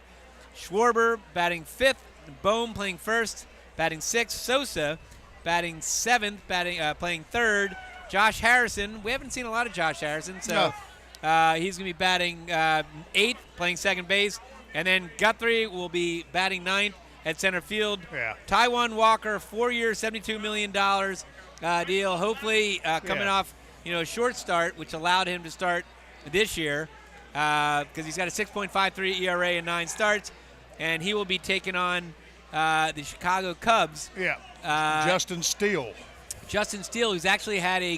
Schwarber batting fifth. Bohm playing first, batting sixth. Sosa batting seventh, playing third. Josh Harrison. We haven't seen a lot of Josh Harrison, so he's going to be batting eighth, playing second base. And then Guthrie will be batting ninth at center field. Yeah. Taijuan Walker, 4 years, $72 million deal. Hopefully coming off a short start, which allowed him to start this year because he's got a 6.53 ERA and 9 starts. And he will be taking on the Chicago Cubs. Yeah. Justin Steele. Justin Steele, who's actually had a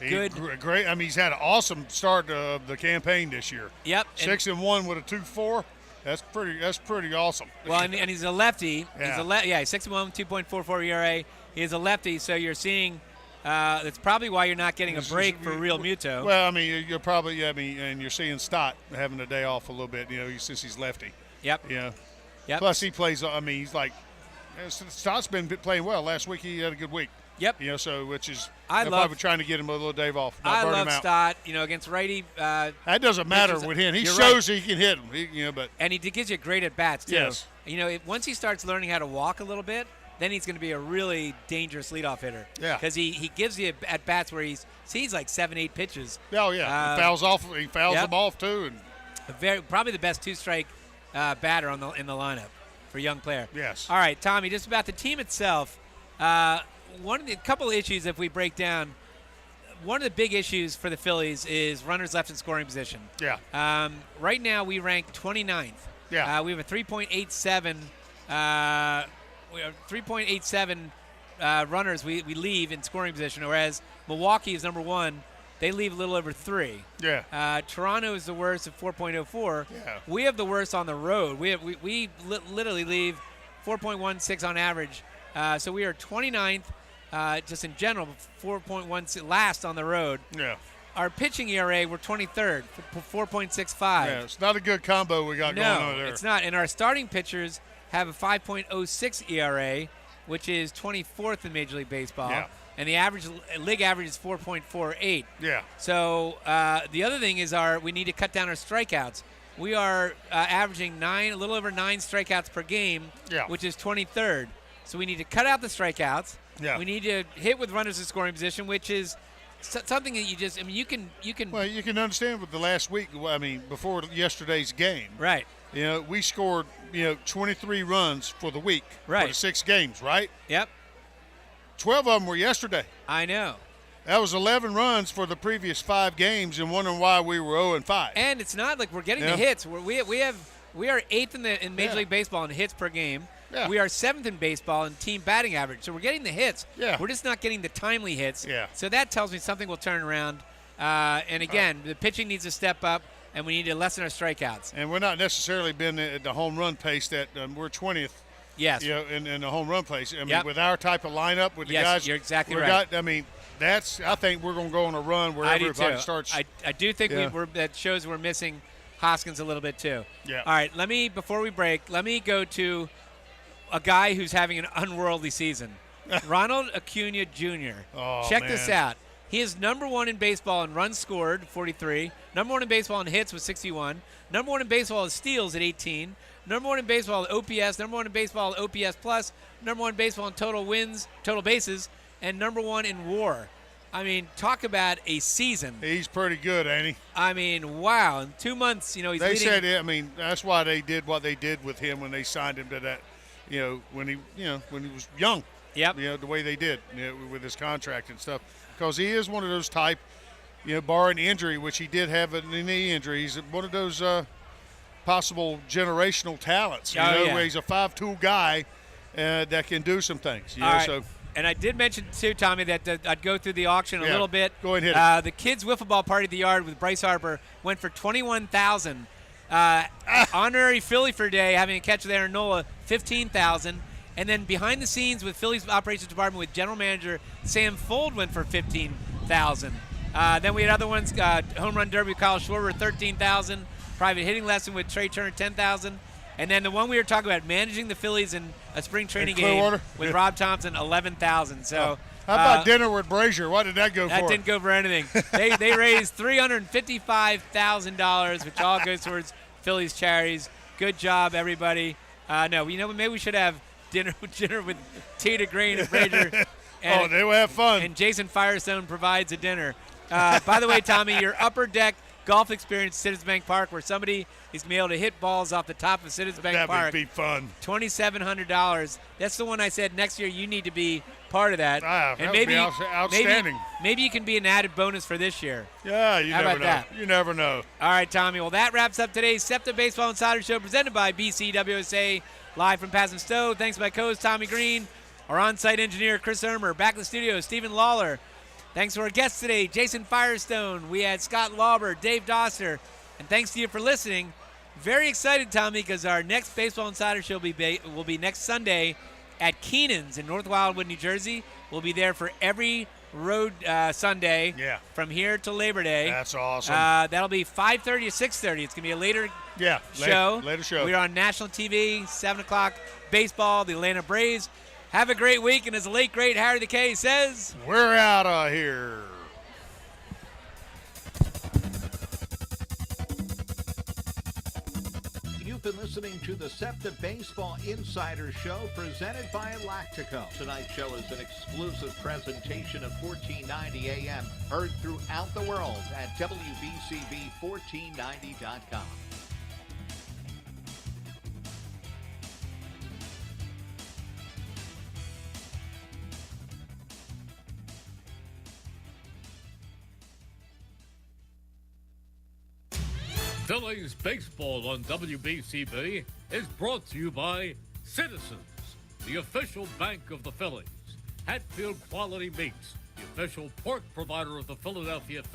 great. I mean, he's had an awesome start of the campaign this year. Yep. 6-1 with a 2.4. That's pretty awesome. Well, and he's a lefty. Yeah. He's 6-1, 2.44 ERA. He is a lefty, so you're seeing. That's probably why you're not getting a break for Real Muto. Well, I mean, you're probably. And you're seeing Stott having a day off a little bit. since he's lefty. Yep. Yeah. Yep. Plus, he plays. I mean, he's like. Stott's been playing well. Last week he had a good week. Yep. So which is probably trying to get him a little day off. I burn love him out. Stott. Against righty. That doesn't matter with him. He shows he can hit him. But and he gives you great at bats too. Yes. Once he starts learning how to walk a little bit, then he's going to be a really dangerous leadoff hitter. Yeah. Because he gives you at bats where he sees like 7-8 pitches. Oh yeah. He fouls off. He fouls them off too. And probably the best 2-strike batter in the lineup for a young player. Yes. All right, Tommy. Just about the team itself. A couple of issues if we break down. One of the big issues for the Phillies is runners left in scoring position. Yeah. Right now we rank 29th. Yeah. We have a 3.87. We have 3.87 runners we leave in scoring position, whereas Milwaukee is number 1. They leave a little over 3. Yeah. Toronto is the worst at 4.04. Yeah. We have the worst on the road. We literally leave 4.16 on average. So we are 29th. Just in general, 4.1 last on the road. Yeah. Our pitching ERA, we're 23rd, 4.65. Yeah, it's not a good combo we got going on there. No, it's not. And our starting pitchers have a 5.06 ERA, which is 24th in Major League Baseball. Yeah. And the league average is 4.48. Yeah. So the other thing is we need to cut down our strikeouts. we are averaging a little over 9 strikeouts per game, which is 23rd. So we need to cut out the strikeouts. Yeah. We need to hit with runners in scoring position, which is something that you just, I mean, you can. Well, you can understand with the last week, I mean, before yesterday's game. Right. You know, we scored, 23 runs for the week. Right. For the 6 games, right? Yep. 12 of them were yesterday. I know. That was 11 runs for the previous 5 games, and wondering why we were 0-5. And it's not like we're getting the hits. We are 8th in Major League Baseball in hits per game. Yeah. We are 7th in baseball in team batting average. So we're getting the hits. Yeah. We're just not getting the timely hits. Yeah. So that tells me something will turn around. And again, the pitching needs to step up, and we need to lessen our strikeouts. And we're not necessarily been at the home run pace that we're 20th. Yes. In the home run pace. I mean, with our type of lineup, with the guys. You're exactly right. I think we're going to go on a run where everybody starts. I do think that shows we're missing Hoskins a little bit too. Yeah. All right, before we break, let me go to a guy who's having an unworldly season. Ronald Acuna Jr. Oh, Check man. this out. He is number 1 in baseball in runs scored, 43. Number 1 in baseball in hits with 61. Number 1 in baseball in steals at 18. Number 1 in baseball in OPS. Number 1 in baseball in OPS plus. Number 1 in baseball in total wins, total bases, and number 1 in WAR. I mean, talk about a season. He's pretty good, ain't he? I mean, wow. In 2 months, he's leading. They said, I mean, that's why they did what they did with him when they signed him to that, when he was young. Yep. The way they did, with his contract and stuff. Because he is one of those type, barring injury, which he did have a knee injury. He's one of those possible generational talents, where he's a 5-tool guy that can do some things. All right. So. And I did mention, too, Tommy, that I'd go through the auction a little bit. Go ahead and hit it. The kids' wiffle ball party at the yard with Bryce Harper went for $21,000. Honorary Phillie for day, having a catch with Aaron Nola, $15,000. And then behind the scenes with Phillies operations department with general manager Sam Fold went for $15,000. Then we had other ones, home run derby with Kyle Schwarber, $13,000. Private hitting lesson with Trey Turner, $10,000. And then the one we were talking about, managing the Phillies in a spring training game with Rob Thompson, $11,000. So how about dinner with Brazer? What did that go for? That didn't go for anything. They raised $355,000, which all goes towards Phillies charities. Good job, everybody. Maybe we should have dinner with Tina Greene and Brazer. They will have fun. And Jason Firestone provides a dinner. By the way, Tommy, your upper deck golf experience at Citizens Bank Park, where somebody is going to be able to hit balls off the top of Citizens Bank Park. That would be fun. $2,700. That's the one I said next year you need to be part of that. That would be outstanding. Maybe you can be an added bonus for this year. Yeah, How never about know. that? You never know. All right, Tommy. Well, that wraps up today's Septa Baseball Insider Show presented by BCWSA, live from Passon Stowe. Thanks to my co-host, Tommy Greene, our on-site engineer, Chris Ermer, back in the studio, Stephen Lawler. Thanks to our guests today, Jason Firestone. We had Scott Lauber, Dave Doster. And thanks to you for listening. Very excited, Tommy, because our next Baseball Insider Show will be next Sunday at Keenan's in North Wildwood, New Jersey. We'll be there for every road Sunday from here to Labor Day. That's awesome. That'll be 5:30 to 6:30. It's going to be a later show. Later show. We're on national TV, 7 o'clock, baseball, the Atlanta Braves. Have a great week, and as the late, great Harry the K says, we're out of here. You've been listening to the Septa Baseball Insider Show presented by Lactico. Tonight's show is an exclusive presentation of 1490 AM, heard throughout the world at WBCB1490.com. Phillies baseball on WBCB is brought to you by Citizens, the official bank of the Phillies. Hatfield Quality Meats, the official pork provider of the Philadelphia Phillies.